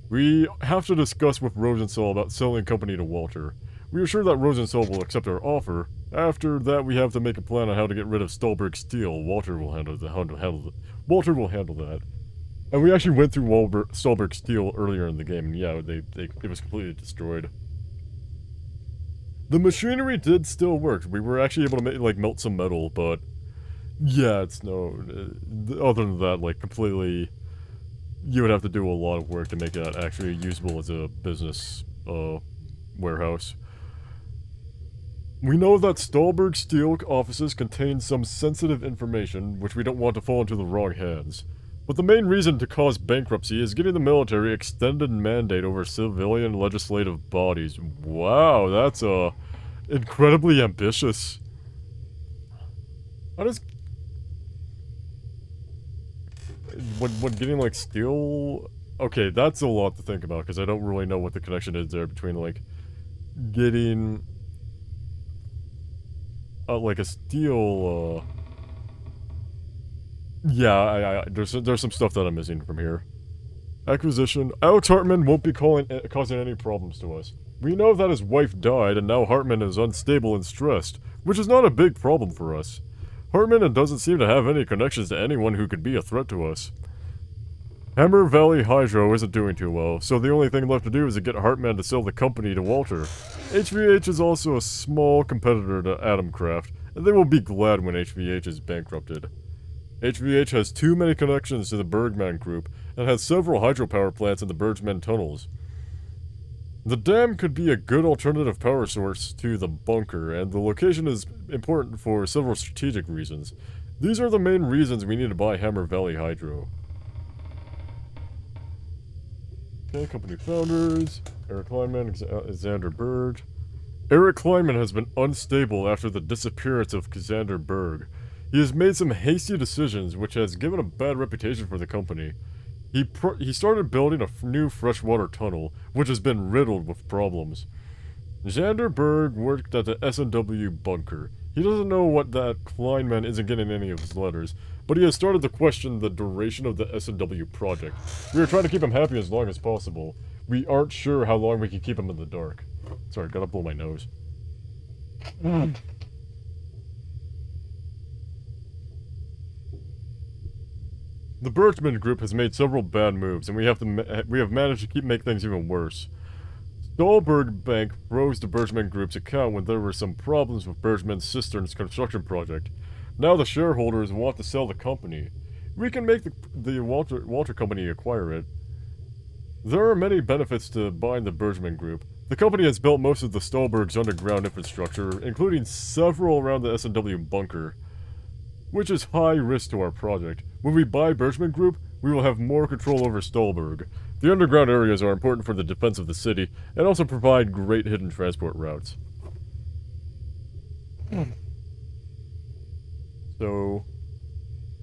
S1: We have to discuss with Rosenthal about selling company to Walter. We are sure that Rosenthal will accept our offer. After that, we have to make a plan on how to get rid of Stahlberg Steel. Walter will handle that. And we actually went through Stahlberg Steel earlier in the game, and yeah, it was completely destroyed. The machinery did still work. We were actually able to melt some metal, but yeah, it's no. Other than that, like, completely, you would have to do a lot of work to make that actually usable as a business warehouse. We know that Stahlberg Steel offices contain some sensitive information, which we don't want to fall into the wrong hands. But the main reason to cause bankruptcy is giving the military extended mandate over civilian legislative bodies. Wow, that's, incredibly ambitious. How does... When getting, like, steel... Okay, that's a lot to think about, because I don't really know what the connection is there between, like, getting... like a steel, yeah, there's some stuff that I'm missing from here. Acquisition. Alex Hartman won't be causing any problems to us. We know that his wife died, and now Hartman is unstable and stressed, which is not a big problem for us. Hartman doesn't seem to have any connections to anyone who could be a threat to us. Hammer Valley Hydro isn't doing too well, so the only thing left to do is to get Hartman to sell the company to Walter. HVH is also a small competitor to Atomcraft, and they will be glad when HVH is bankrupted. HVH has too many connections to the Bergman Group, and has several hydropower plants in the Bergman tunnels. The dam could be a good alternative power source to the bunker, and the location is important for several strategic reasons. These are the main reasons we need to buy Hammer Valley Hydro. Okay, company founders, Eric Kleinman, Xander Berg. Eric Kleinman has been unstable after the disappearance of Xander Berg. He has made some hasty decisions, which has given a bad reputation for the company. He started building a new freshwater tunnel, which has been riddled with problems. Xander Berg worked at the S&W bunker. He doesn't know what that Kleinman isn't getting any of his letters, but he has started to question the duration of the S&W project. We are trying to keep him happy as long as possible. We aren't sure how long we can keep him in the dark. Sorry, gotta blow my nose. The Bergman Group has made several bad moves, and we have managed to make things even worse. Stahlberg Bank froze the Bergman Group's account when there were some problems with Bergman's Cistern's construction project. Now the shareholders want to sell the company. We can make the Walter Company acquire it. There are many benefits to buying the Bergman Group. The company has built most of the Stolberg's underground infrastructure, including several around the S&W bunker, which is high risk to our project. When we buy Birchman Group, we will have more control over Stolberg. The underground areas are important for the defense of the city, and also provide great hidden transport routes. So,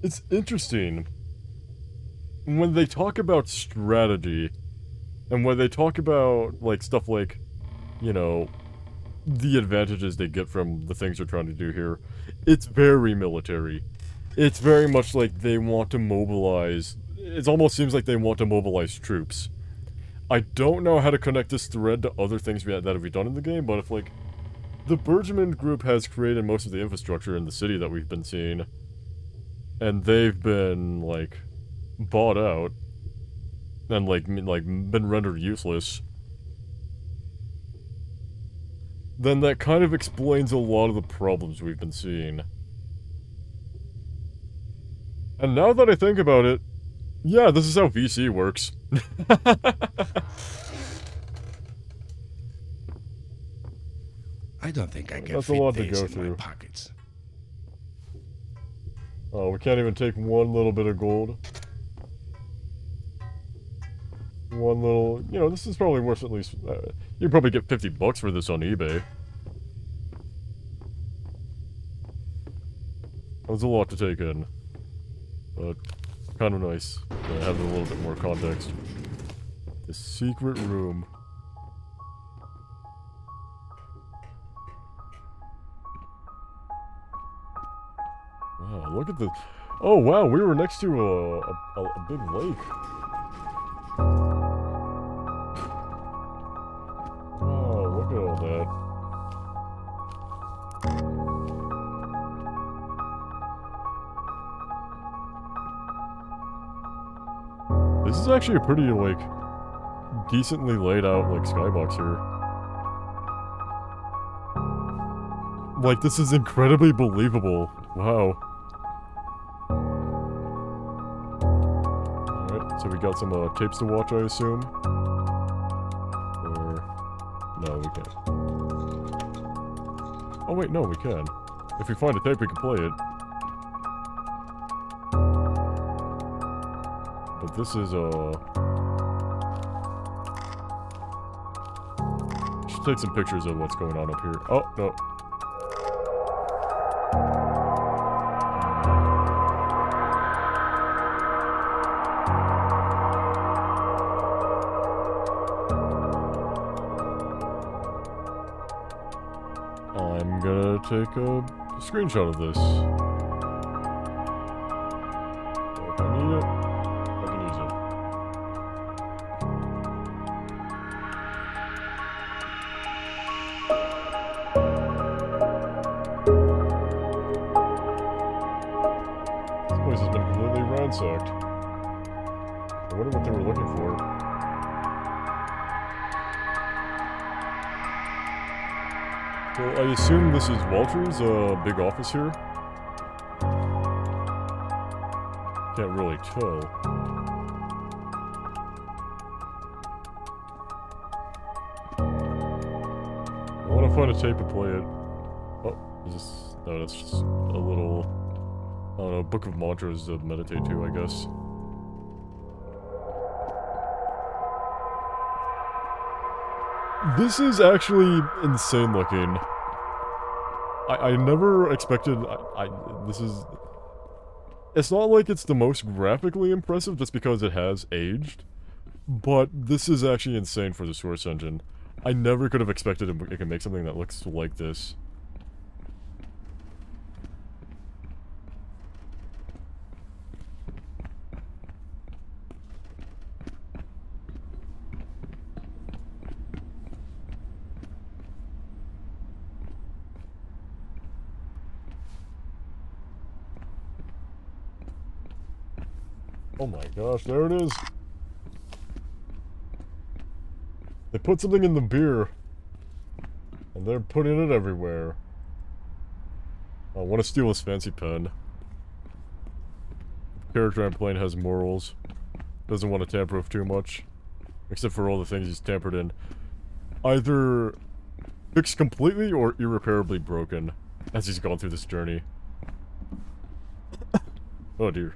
S1: it's interesting. When they talk about strategy, and when they talk about, like, stuff like, you know, the advantages they get from the things they're trying to do here, it's very military. It's very much like they want to mobilize. It almost seems like they want to mobilize troops. I don't know how to connect this thread to other things that have done in the game, but if, like, the Bergman Group has created most of the infrastructure in the city that we've been seeing, and they've been, like, bought out, and, like, been rendered useless, then that kind of explains a lot of the problems we've been seeing. And now that I think about it, yeah, this is how VC works.
S2: I don't think I can
S1: That's a lot
S2: fit
S1: to
S2: this
S1: go
S2: in
S1: through.
S2: my pockets.
S1: Oh, we can't even take one little bit of gold. One little... You know, this is probably worth at least... you can probably get $50 for this on eBay. That was a lot to take in. But, kind of nice to have a little bit more context. The secret room. Wow, look at the... Oh, wow, we were next to a big lake. Wow, look at all that. This is actually a pretty, like, decently laid out, like, skybox here. Like, this is incredibly believable. Wow. Alright, so we got some tapes to watch, I assume. Or... No, we can't. Oh wait, no, we can. If we find a tape, we can play it. But this is, should take some pictures of what's going on up here. Oh, no. I'm gonna take a screenshot of this. So if I need it, I can use it. This place has been completely ransacked. I wonder what they were looking for. Well, I assume this is Walter's big office here. Can't really tell. I want to find a tape to play it. Oh, is this... No, that's just a little... I don't know, book of mantras to meditate to, I guess. This is actually insane looking. I never expected... this is... It's not like it's the most graphically impressive just because it has aged. But this is actually insane for the Source engine. I never could have expected it can make something that looks like this. Oh my gosh, there it is. They put something in the beer. And they're putting it everywhere. I want to steal his fancy pen. The character I'm playing has morals. Doesn't want to tamper with too much. Except for all the things he's tampered in. either fixed completely or irreparably broken as he's gone through this journey. Oh dear.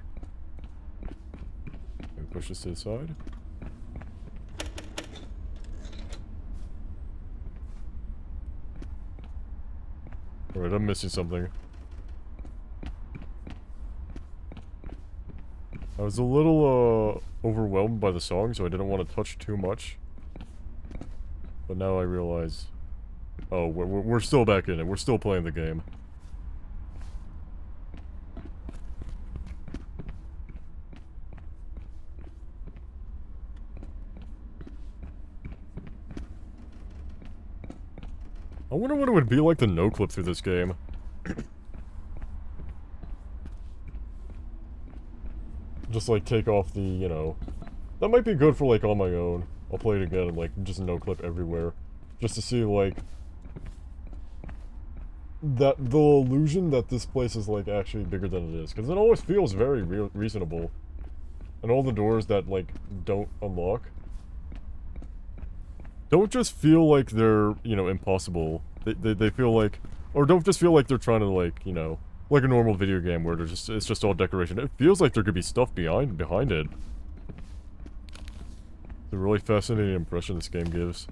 S1: Let me push this to the side. Alright, I'm missing something. I was a little, overwhelmed by the song, so I didn't want to touch too much. But now I realize... Oh, we're still back in it. We're still playing the game. I wonder what it would be like to no-clip through this game. Just, like, take off the, you know... That might be good for, like, on my own. I'll play it again and, like, just no-clip everywhere. Just to see, like... the illusion that this place is, like, actually bigger than it is. Because it always feels very reasonable. And all the doors that, like, don't unlock... don't just feel like they're, you know, impossible. They feel like... Or don't just feel like they're trying to, like, you know... Like a normal video game where it's just all decoration. It feels like there could be stuff behind it. It's a really fascinating impression this game gives.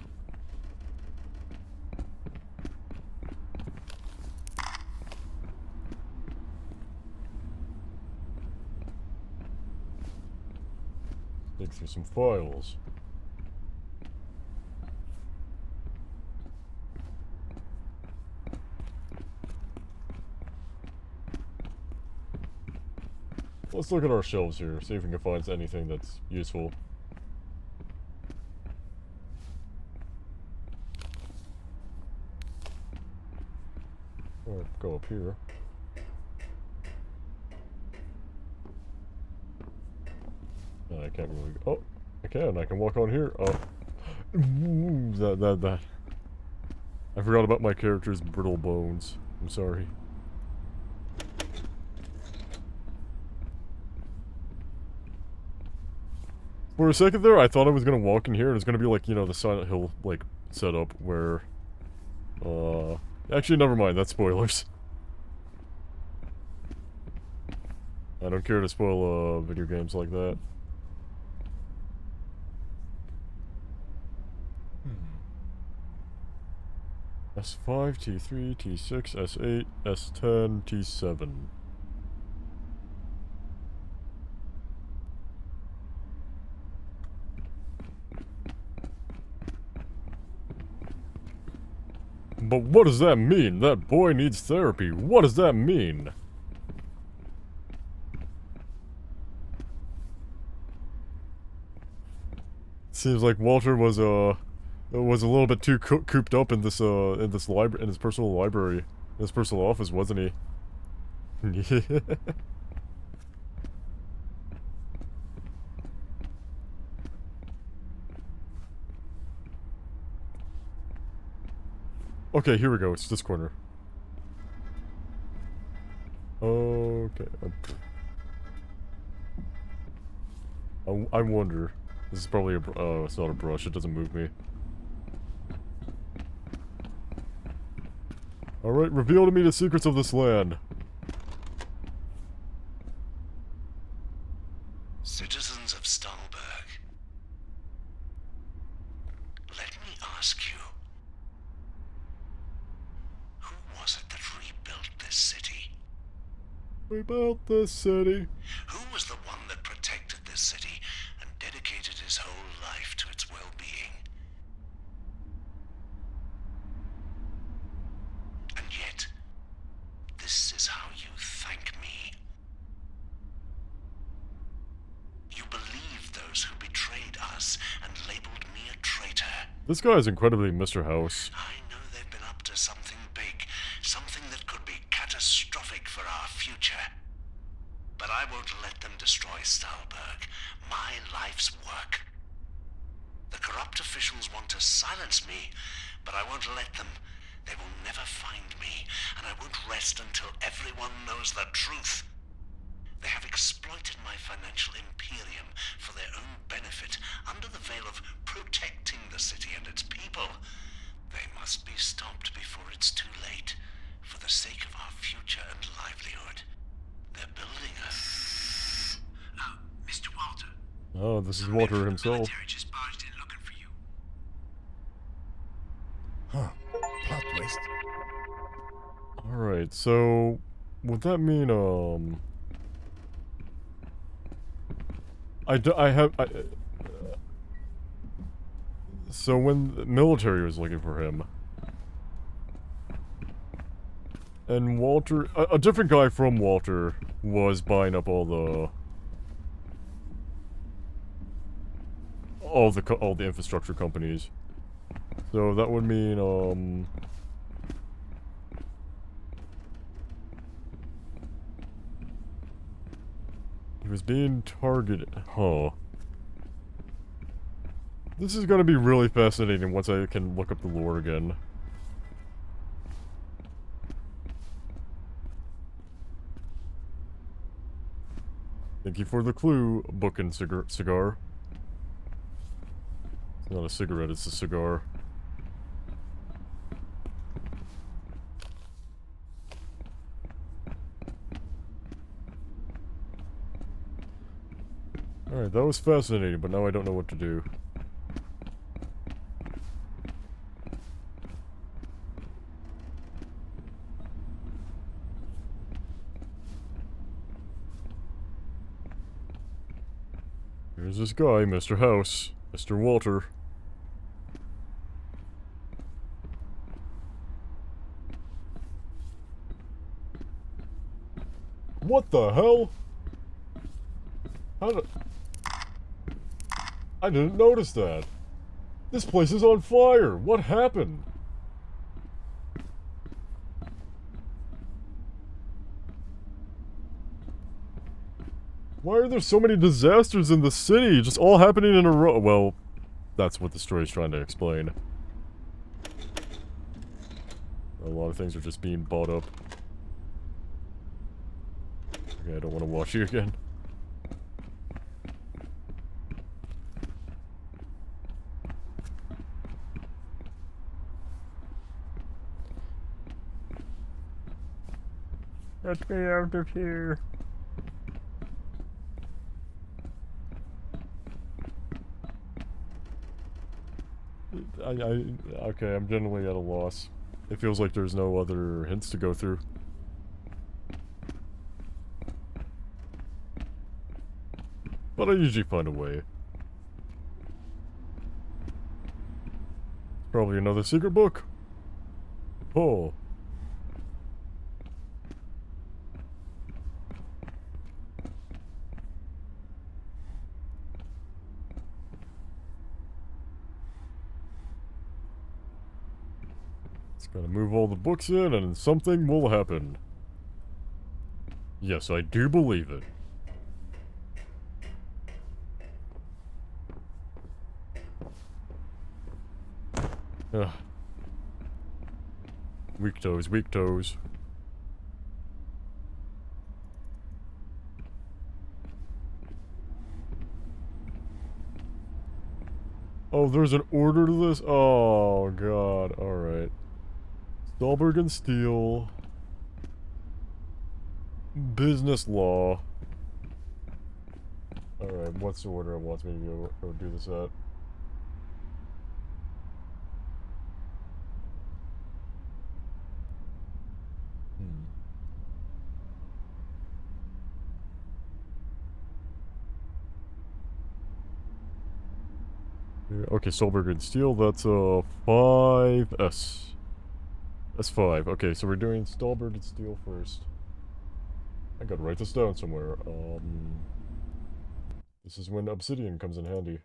S1: Dig through some files. Let's look at our shelves here, see if we can find anything that's useful. Or go up here. I can't really... Oh, I can. I can walk on here. Oh. Ooh, that. I forgot about my character's brittle bones. I'm sorry. For a second there, I thought I was gonna walk in here and it's gonna be like, you know, the Silent Hill, like, setup where... Actually, never mind. That's spoilers. I don't care to spoil, video games like that. S5, T3, T6, S8, S10, T7. But what does that mean? That boy needs therapy. What does that mean? Seems like Walter was a little bit too cooped up in this library, in his personal library, in his personal office, wasn't he? Okay, here we go. It's this corner. Okay. I wonder. This is probably a... Oh, it's not a brush. It doesn't move me. Alright, reveal to me the secrets of this land.
S4: Citizens of Stolberg, let me ask you, who was it that rebuilt this city?
S1: Rebuilt this city.
S4: Who was the one that protected this city and dedicated his whole life to its well-being? And yet, this is how you thank me. You believe those who betrayed us and labeled me a traitor.
S1: This guy is incredibly Mr. House.
S4: I know they've been up to something big, something that could be catastrophic for our future. But I won't let them destroy Stolberg, my life's work. The corrupt officials want to silence me, but I won't let them. They will never find me, and I won't rest until everyone knows the truth. They have exploited my financial imperium for their own benefit under the veil of protecting the city and its people. stopped before it's too late, for the sake of our future and livelihood. They're building a... Mr. Walter.
S1: Oh, this is
S4: Some men
S1: Walter
S4: from the
S1: himself.
S4: military just barged in looking for you.
S2: Huh. Plot twist.
S1: Alright, so... would that mean, so when the military was looking for him... and Walter... a different guy from Walter was buying up all the... all the infrastructure companies. So that would mean, he was being targeted. Huh. This is gonna be really fascinating once I can look up the lore again. Thank you for the clue, book and cigar. It's not a cigarette, it's a cigar. Alright, that was fascinating, but now I don't know what to do. Here's this guy, Mr. House, Mr. Walter. What the hell? How did... I didn't notice that. This place is on fire. What happened? Why are there so many disasters in the city? Just all happening in a row. Well, that's what the story's trying to explain. A lot of things are just being bought up. Okay, I don't want to watch you again. Get me out of here. Okay, I'm generally at a loss. It feels like there's no other hints to go through. But I usually find a way. Probably another secret book. Oh. Gotta move all the books in and something will happen. Yes, I do believe it. Ugh. Weak toes, weak toes. Oh, there's an order to this? Oh, God. Alright. Dahlberg and Steele. Business law. Alright, what's the order it wants me to go do this at? Okay, Stolberg and Steele, that's 5S. That's 5. Okay, so we're doing Stolberg and Steele first. I gotta write this down somewhere. This is when obsidian comes in handy.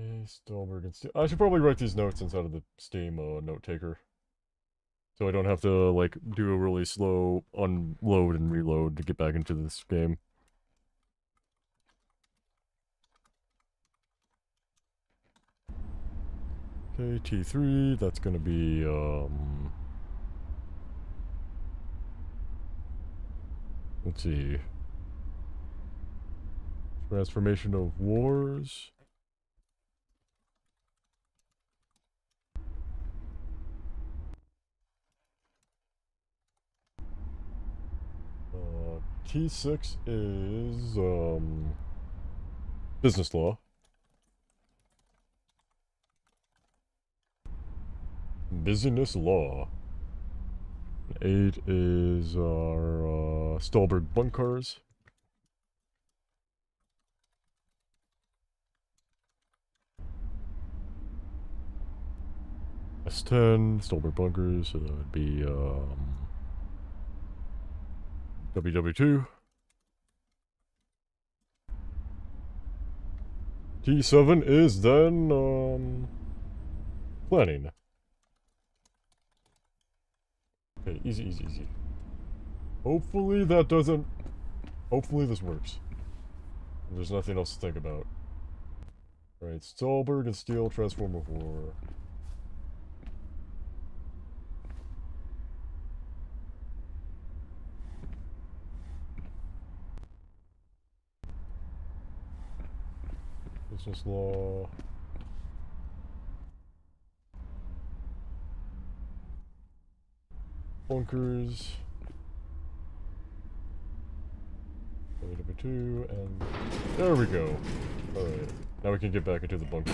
S1: Okay, Stolberg and Steele. I should probably write these notes inside of the Steam note taker. So I don't have to, like, do a really slow unload and reload to get back into this game. Okay, T3, that's gonna be, let's see. Transformation of Wars. T6 is, business law. Business law. 8 is our, Stolberg bunkers. S10, Stolberg bunkers, so that would be, WW2. T7 is then, planning. Okay, easy, easy, easy. Hopefully that doesn't... Hopefully this works. There's nothing else to think about. Alright, Stolberg and Steel, Transform of War. Business law. Bunkers. WW2, and there we go. Alright, now we can get back into the bunker.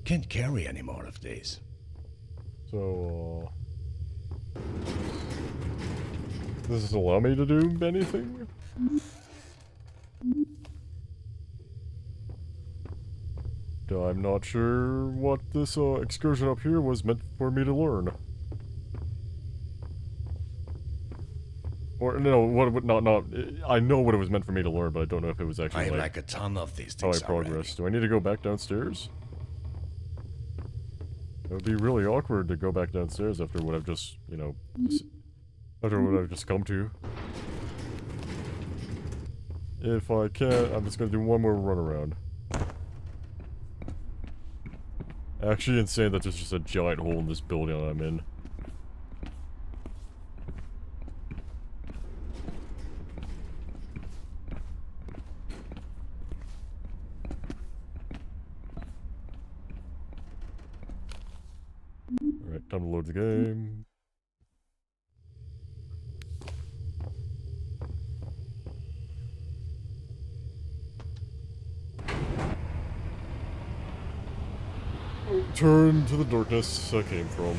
S2: Can't carry any more of these.
S1: So, does this allow me to do anything? I'm not sure what this excursion up here was meant for me to learn. Or no, not. I know what it was meant for me to learn, but I don't know if it was actually
S2: I like a ton of these
S1: how I
S2: things
S1: progress.
S2: already.
S1: Do I need to go back downstairs? It would be really awkward to go back downstairs after what I've just, you know, after what I've just come to. If I can't, I'm just gonna do one more run around. Actually insane that there's just a giant hole in this building I'm in. Alright, time to load the game. Turn to the darkness I came from.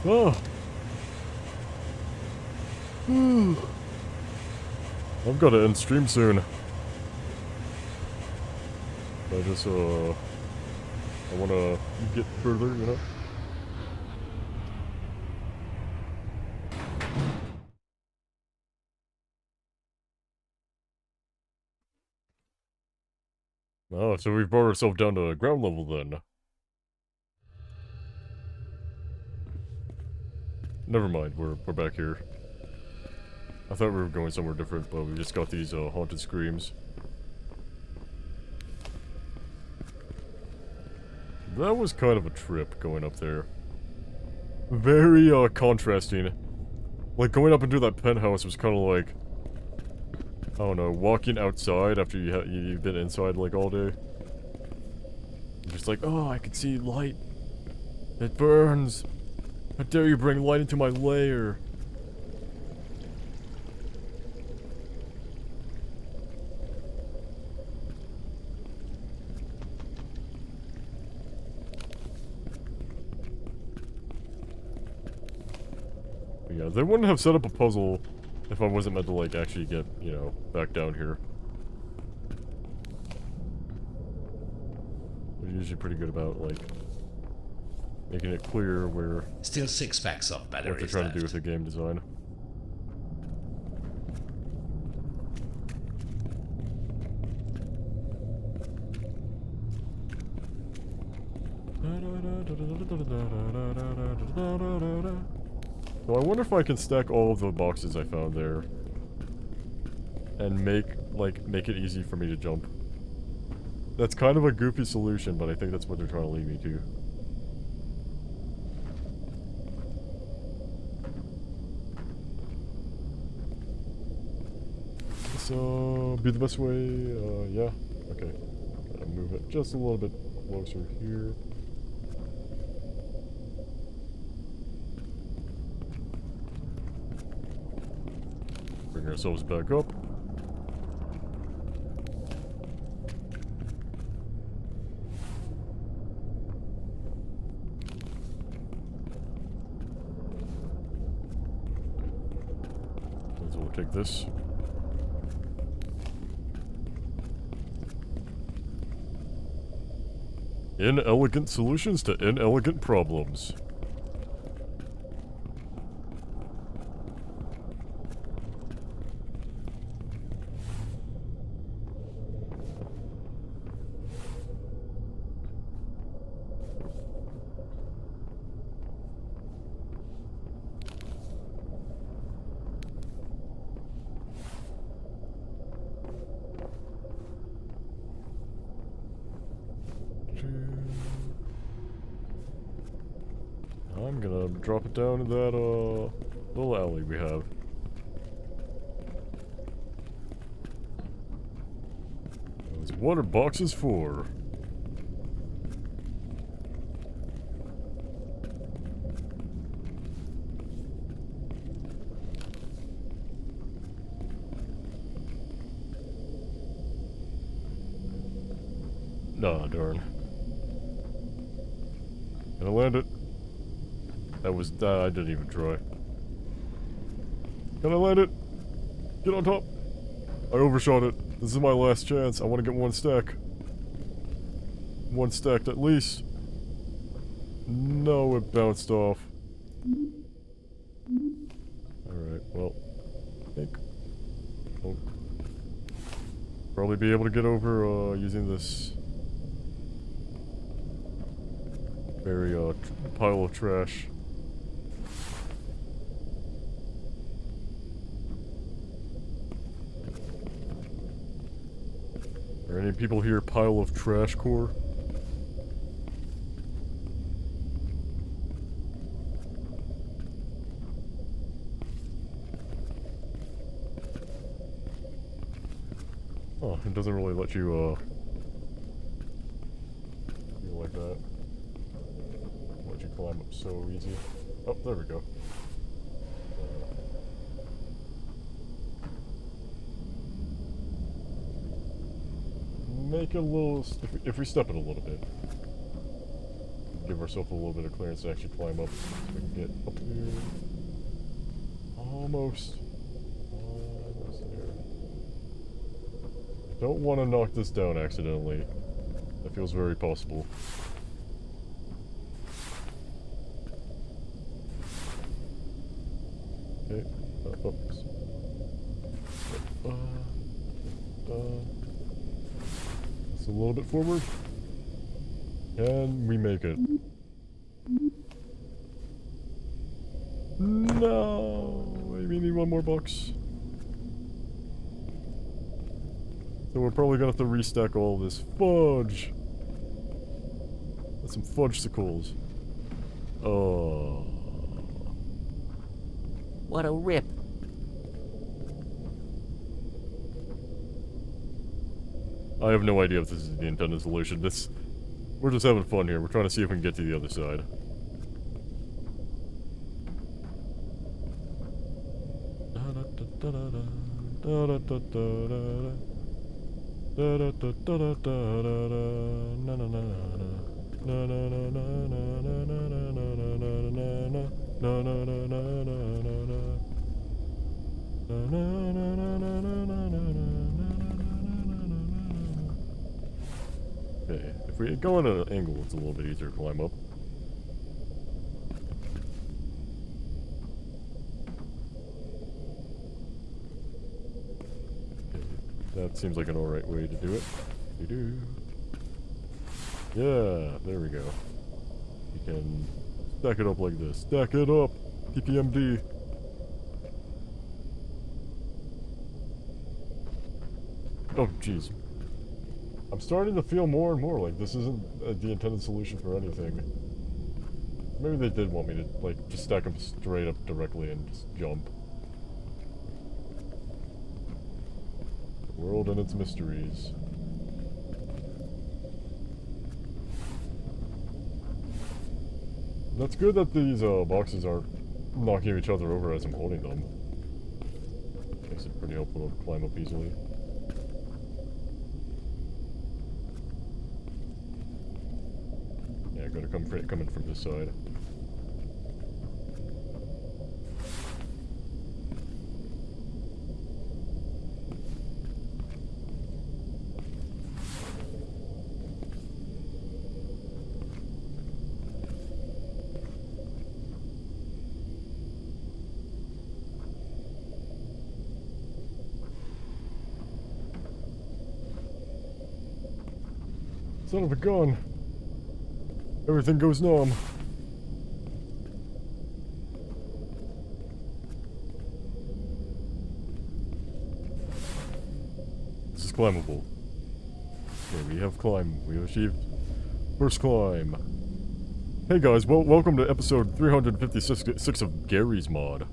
S1: Oh. I've got to end stream soon. I just, I want to get further, you know? Oh, so we've brought ourselves down to ground level then. Never mind, we're back here. I thought we were going somewhere different, but we just got these haunted screams. That was kind of a trip going up there. Very contrasting. Like going up into that penthouse was kind of like, I don't know, walking outside after you've been inside like all day. You're just like, oh, I can see light. It burns. How dare you bring light into my lair? But yeah, they wouldn't have set up a puzzle if I wasn't meant to, like, actually get, you know, back down here. They're usually pretty good about, like, making it clear where...
S2: Still 6 packs of
S1: what
S2: batteries
S1: they're trying
S2: left.
S1: to do with the game design. So I wonder if I can stack all of the boxes I found there. And make it easy for me to jump. That's kind of a goofy solution, but I think that's what they're trying to lead me to. So, be the best way, yeah, okay. Gotta move it just a little bit closer here. Bring ourselves back up. So we'll take this. Inelegant solutions to inelegant problems. I'm gonna drop it down in that, little alley we have. What are boxes for? Nah, darn. Gonna land it. That was, I didn't even try. Can I land it? Get on top. I overshot it. This is my last chance. I want to get one stack. One stacked at least. No, it bounced off. Alright, well, I think I'll probably be able to get over, using this very, pile of trash. Are any people here pile of trash core? Oh, it doesn't really let you, feel like that. Let you climb up so easy. Oh, there we go. Make it a little, if we step it a little bit. Give ourselves a little bit of clearance to actually climb up so we can get up here. Almost. Almost there. Don't want to knock this down accidentally. That feels very possible. Okay. Oops. Just a little bit forward. And we make it. No! We need one more box. So we're probably gonna have to restack all this fudge. That's some fudge-sicles. Oh.
S3: What a rip.
S1: I have no idea if this is the intended solution. We're just having fun here. We're trying to see if we can get to the other side. Okay, if we go on an angle, it's a little bit easier to climb up. Okay, that seems like an alright way to do it. We do. Yeah, there we go. You can stack it up like this. Stack it up! TPMD. Oh, jeez. I'm starting to feel more and more like this isn't the intended solution for anything. Maybe they did want me to, like, just stack them straight up directly and just jump. The world and its mysteries. That's good that these boxes aren't knocking each other over as I'm holding them. Makes it pretty helpful to climb up easily. Yeah, gotta come in from this side. Son of a gun. Everything goes numb. This is climbable. Okay, we have climbed. We have achieved first climb. Hey guys, welcome to episode 356 of Gary's Mod.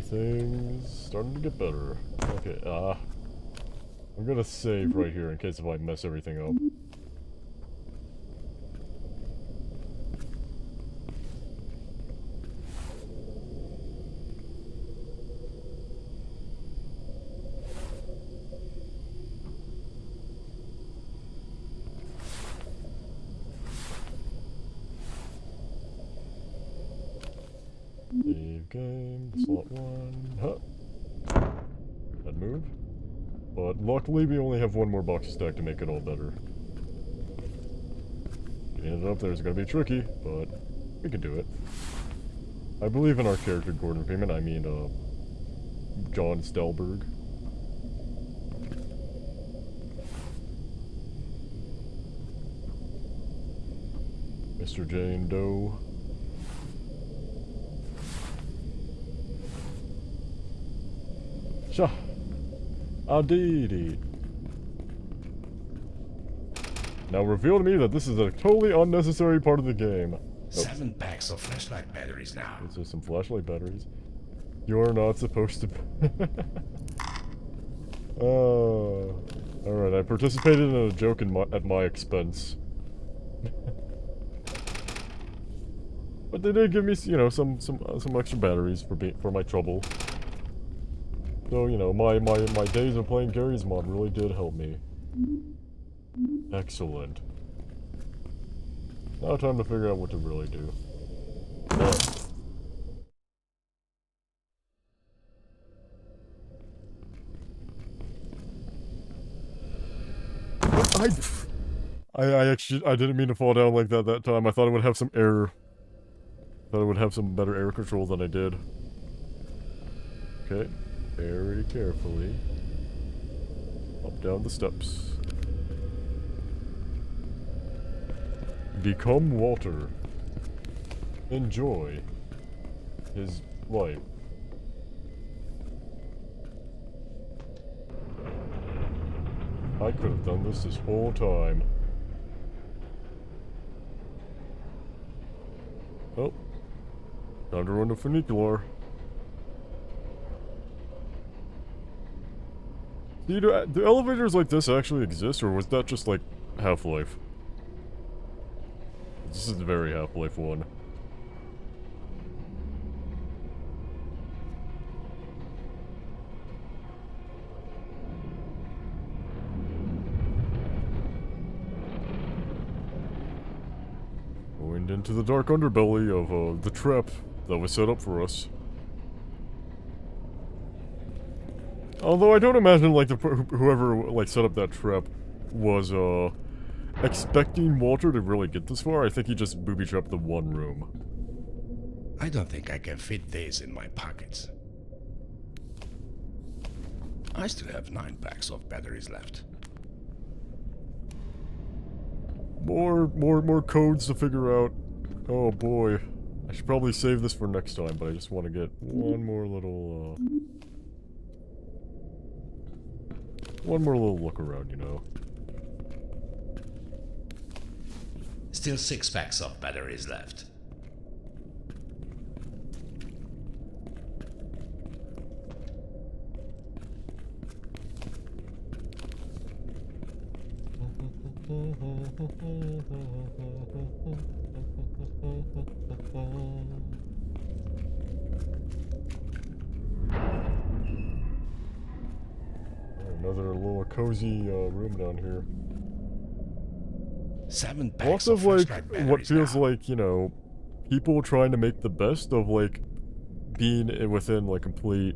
S1: Everything's starting to get better. Okay, I'm gonna save right here in case if I mess everything up. Save game, slot 1, huh. That move. But luckily we only have one more box stack to make it all better. Getting it up there is gonna be tricky, but we can do it. I believe in our character Gordon Freeman, I mean, John Stelberg. Mr. Jane Doe. Sha. Adidi. Now reveal to me that this is a totally unnecessary part of the game. Nope.
S2: 7 packs of flashlight batteries now.
S1: These are some flashlight batteries. You're not supposed to... Oh. Alright, I participated in a joke at my expense. But they did give me, you know, some extra batteries for my trouble. So, you know, my days of playing Gary's Mod really did help me. Excellent. Now time to figure out what to really do. I didn't mean to fall down like that time. I thought it would have some error. Thought it would have some better air control than I did. Okay. Very carefully. Up down the steps. Become Walter. Enjoy his life. I could have done this whole time. Oh. Time to run the funicular. Do elevators like this actually exist, or was that just like Half-Life? This is the very Half-Life one. Going into the dark underbelly of the trap that was set up for us. Although I don't imagine, like, whoever, like, set up that trap was, expecting Walter to really get this far. I think he just booby-trapped the one room.
S2: I don't think I can fit these in my pockets. I still have 9 packs of batteries left.
S1: More codes to figure out. Oh boy. I should probably save this for next time, but I just want to get one more little look around, you know.
S2: Still 6 packs of batteries left.
S1: Another little cozy room down here.
S2: 7 packs
S1: Lots
S2: of
S1: of like
S2: flashlight
S1: what
S2: batteries
S1: feels
S2: now.
S1: like, you know, people trying to make the best of like being within like complete,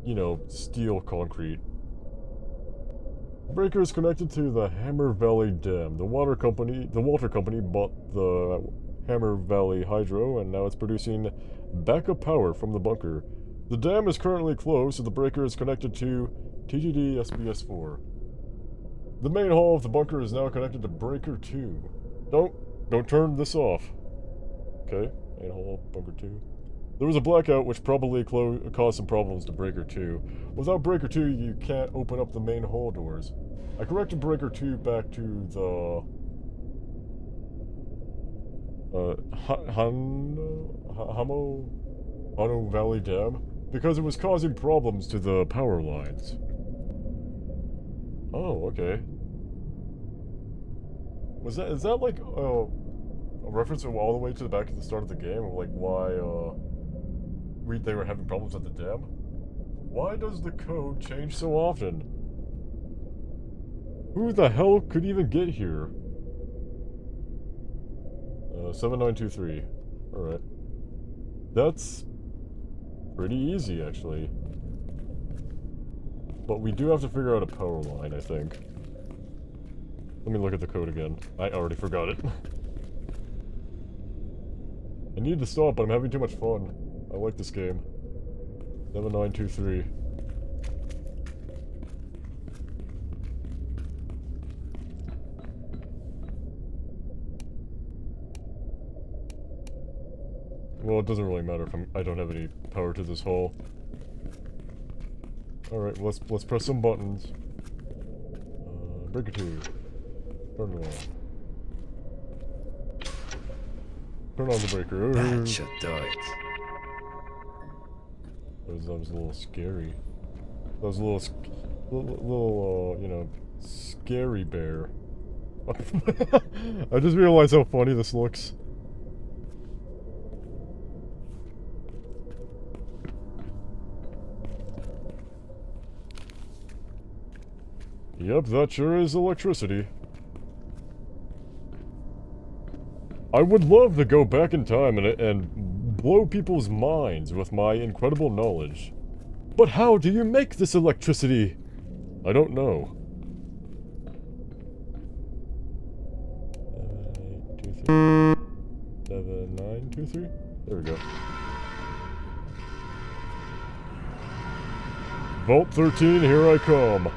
S1: you know, steel concrete. Breaker is connected to the Hammer Valley Dam. The water company bought the Hammer Valley Hydro, and now it's producing backup power from the bunker. The dam is currently closed, so the breaker is connected to TGD SBS4. The main hall of the bunker is now connected to Breaker 2. Don't turn this off. Okay, main hall, Bunker 2. There was a blackout which probably caused some problems to Breaker 2. Without Breaker 2, you can't open up the main hall doors. I corrected Breaker 2 back to the Hano Valley Dam because it was causing problems to the power lines. Oh, okay. Is that like a reference all the way to the back at the start of the game of like why they were having problems at the dam? Why does the code change so often? Who the hell could even get here? 7923. Alright. That's pretty easy, actually. But we do have to figure out a power line, I think. Let me look at the code again. I already forgot it. I need to stop, but I'm having too much fun. I like this game. 7923. Well, it doesn't really matter if I don't have any power to this hole. Alright, let's press some buttons. Breaker 2. Turn it on. Turn on the breaker.
S2: That should do it.
S1: That was a little scary. That was a little, you know, scary bear. I just realized how funny this looks. Yep, that sure is electricity. I would love to go back in time and blow people's minds with my incredible knowledge. But how do you make this electricity? I don't know. 7923. There we go. Vault 13, here I come.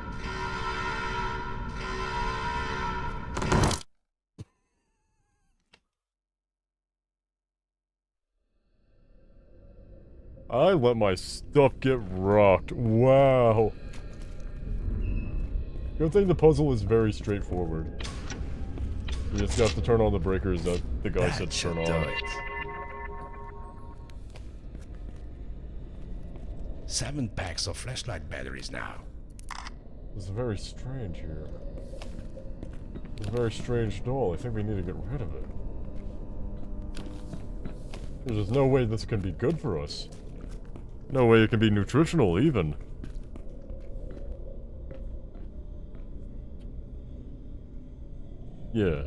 S1: I let my stuff get rocked. Wow. Good thing the puzzle is very straightforward. You just got to turn on the breakers that the guy said to turn on.
S2: 7 packs of flashlight batteries now.
S1: This is very strange here. It's a very strange doll. I think we need to get rid of it. There's no way this can be good for us. No way it can be nutritional, even. Yeah.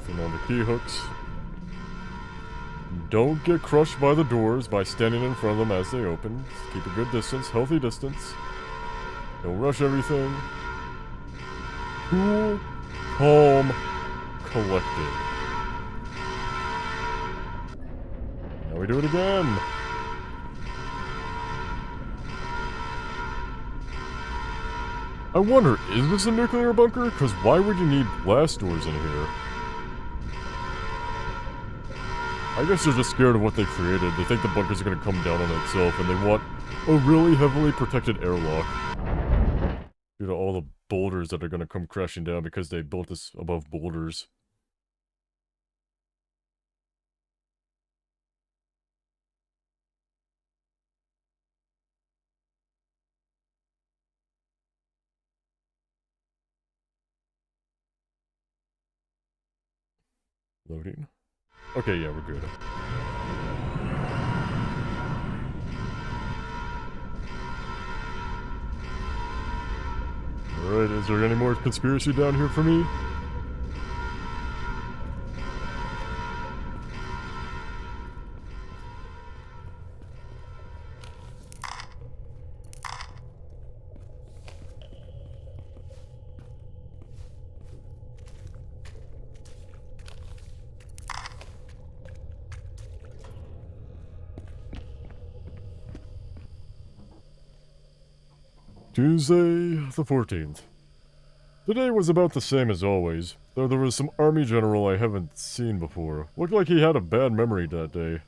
S1: Putting on the key hooks. Don't get crushed by the doors by standing in front of them as they open. Keep a good distance, healthy distance. Don't rush everything. Cool, calm, collected. Now we do it again. I wonder, is this a nuclear bunker? Because why would you need blast doors in here? I guess they're just scared of what they created. They think the bunker's are going to come down on itself, and they want a really heavily protected airlock. Due to all the boulders that are going to come crashing down because they built this above boulders. Loading. Okay, yeah, we're good. Alright, is there any more conspiracy down here for me? Tuesday, the 14th. Today was about the same as always, though there was some army general I haven't seen before. Looked like he had a bad memory that day.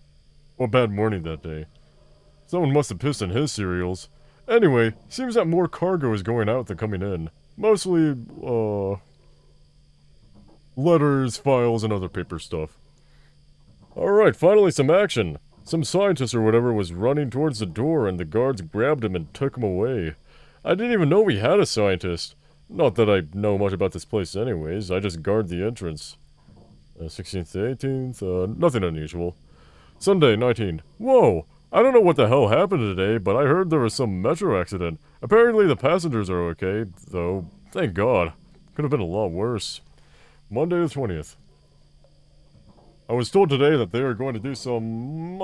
S1: Or bad morning that day. Someone must have pissed in his cereals. Anyway, seems that more cargo is going out than coming in. Mostly, letters, files, and other paper stuff. Alright, finally some action. Some scientist or whatever was running towards the door and the guards grabbed him and took him away. I didn't even know we had a scientist. Not that I know much about this place anyways, I just guard the entrance. 16th to 18th, nothing unusual. Sunday, 19. Whoa! I don't know what the hell happened today, but I heard there was some metro accident. Apparently the passengers are okay, though. Thank God. Could have been a lot worse. Monday the 20th. I was told today that they are going to do some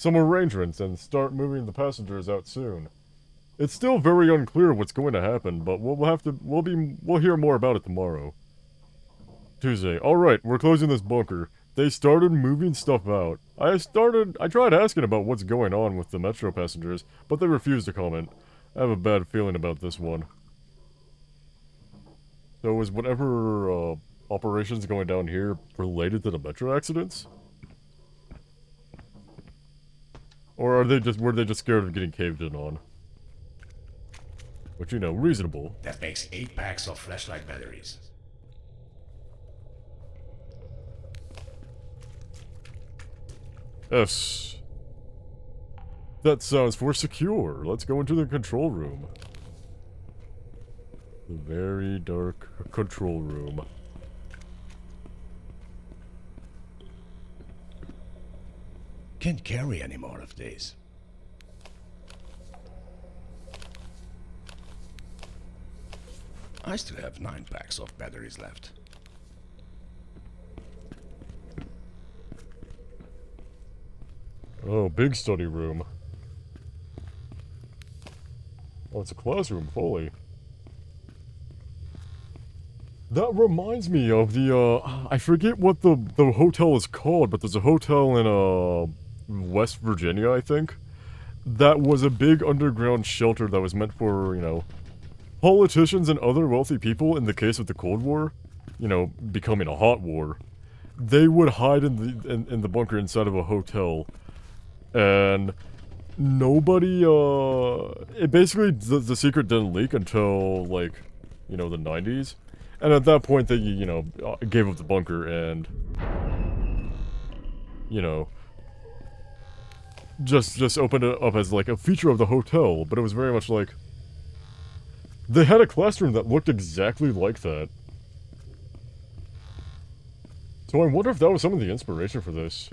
S1: arrangements and start moving the passengers out soon. It's still very unclear what's going to happen, but we'll hear more about it tomorrow. Tuesday. Alright, we're closing this bunker. They started moving stuff out. I tried asking about what's going on with the metro passengers, but they refused to comment. I have a bad feeling about this one. So is whatever, operations going down here related to the metro accidents? Or were they just scared of getting caved in on? Which, you know, reasonable.
S2: That makes 8 packs of flashlight batteries.
S1: Yes. That sounds for secure. Let's go into the control room. The very dark control room.
S2: Can't carry any more of these. I still have 9 packs of batteries left.
S1: Oh, big study room. Oh, it's a classroom, fully. That reminds me of the, I forget what the hotel is called, but there's a hotel in, West Virginia, I think. That was a big underground shelter that was meant for, you know, politicians and other wealthy people in the case of the Cold War, you know, becoming a hot war. They would hide in the bunker inside of a hotel. And nobody, basically, the secret didn't leak until, like, you know, the 90s. And at that point, they, you know, gave up the bunker and, you know, just opened it up as, like, a feature of the hotel. But it was very much like, they had a classroom that looked exactly like that. So I wonder if that was some of the inspiration for this.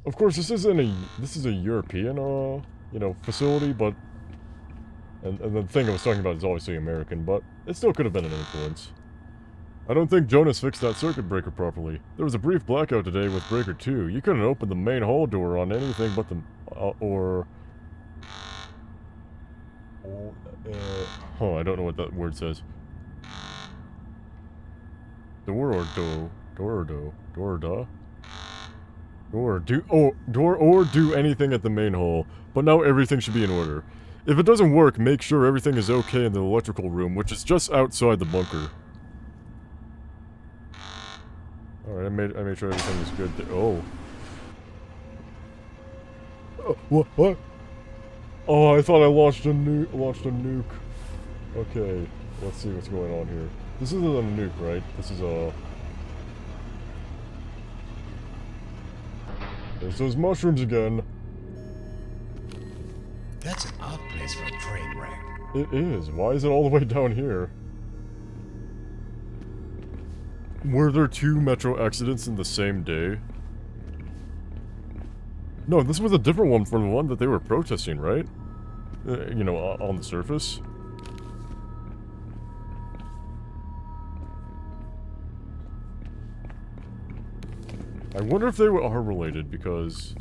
S1: Of course, this is a European, you know, facility, but... And the thing I was talking about is obviously American, but it still could have been an influence. I don't think Jonas fixed that circuit breaker properly. There was a brief blackout today with breaker 2. You couldn't open the main hall door on anything but the... I don't know what that word says. Door or do? Door or do? Door or da? Door or do anything at the main hall, but now everything should be in order. If it doesn't work, make sure everything is okay in the electrical room, which is just outside the bunker. Alright, I made sure everything was good there. Oh. What? Oh, I thought I launched a nuke. Okay, let's see what's going on here. This isn't a nuke, right? This is a... There's those mushrooms again.
S2: That's an odd place for a train wreck.
S1: It is. Why is it all the way down here? Were there 2 metro accidents in the same day? No, this was a different one from the one that they were protesting, right? You know, on the surface. I wonder if they are related, because...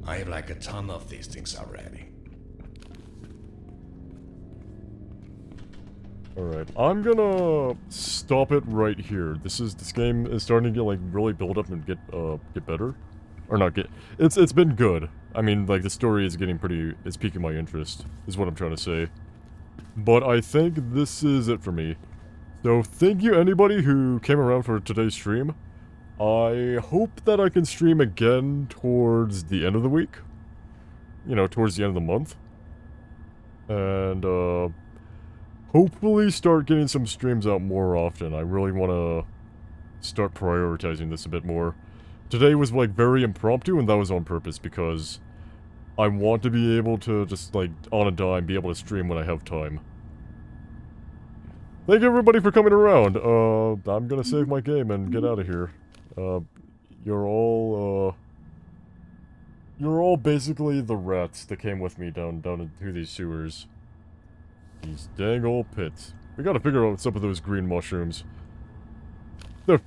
S2: I have like a ton of these things already.
S1: Alright, I'm gonna stop it right here. This game is starting to get, like, really build up and get better. Or not get... It's been good. I mean, like, the story is getting it's piquing my interest, is what I'm trying to say. But I think this is it for me. So, thank you anybody who came around for today's stream. I hope that I can stream again towards the end of the week. You know, towards the end of the month. And, hopefully start getting some streams out more often. I really want to start prioritizing this a bit more. Today was, like, very impromptu, and that was on purpose, because I want to be able to just, like, on a dime, be able to stream when I have time. Thank you everybody for coming around. I'm gonna save my game and get out of here. You're all basically the rats that came with me down into these sewers. These dang old pits. We gotta figure out what's up with those green mushrooms. They're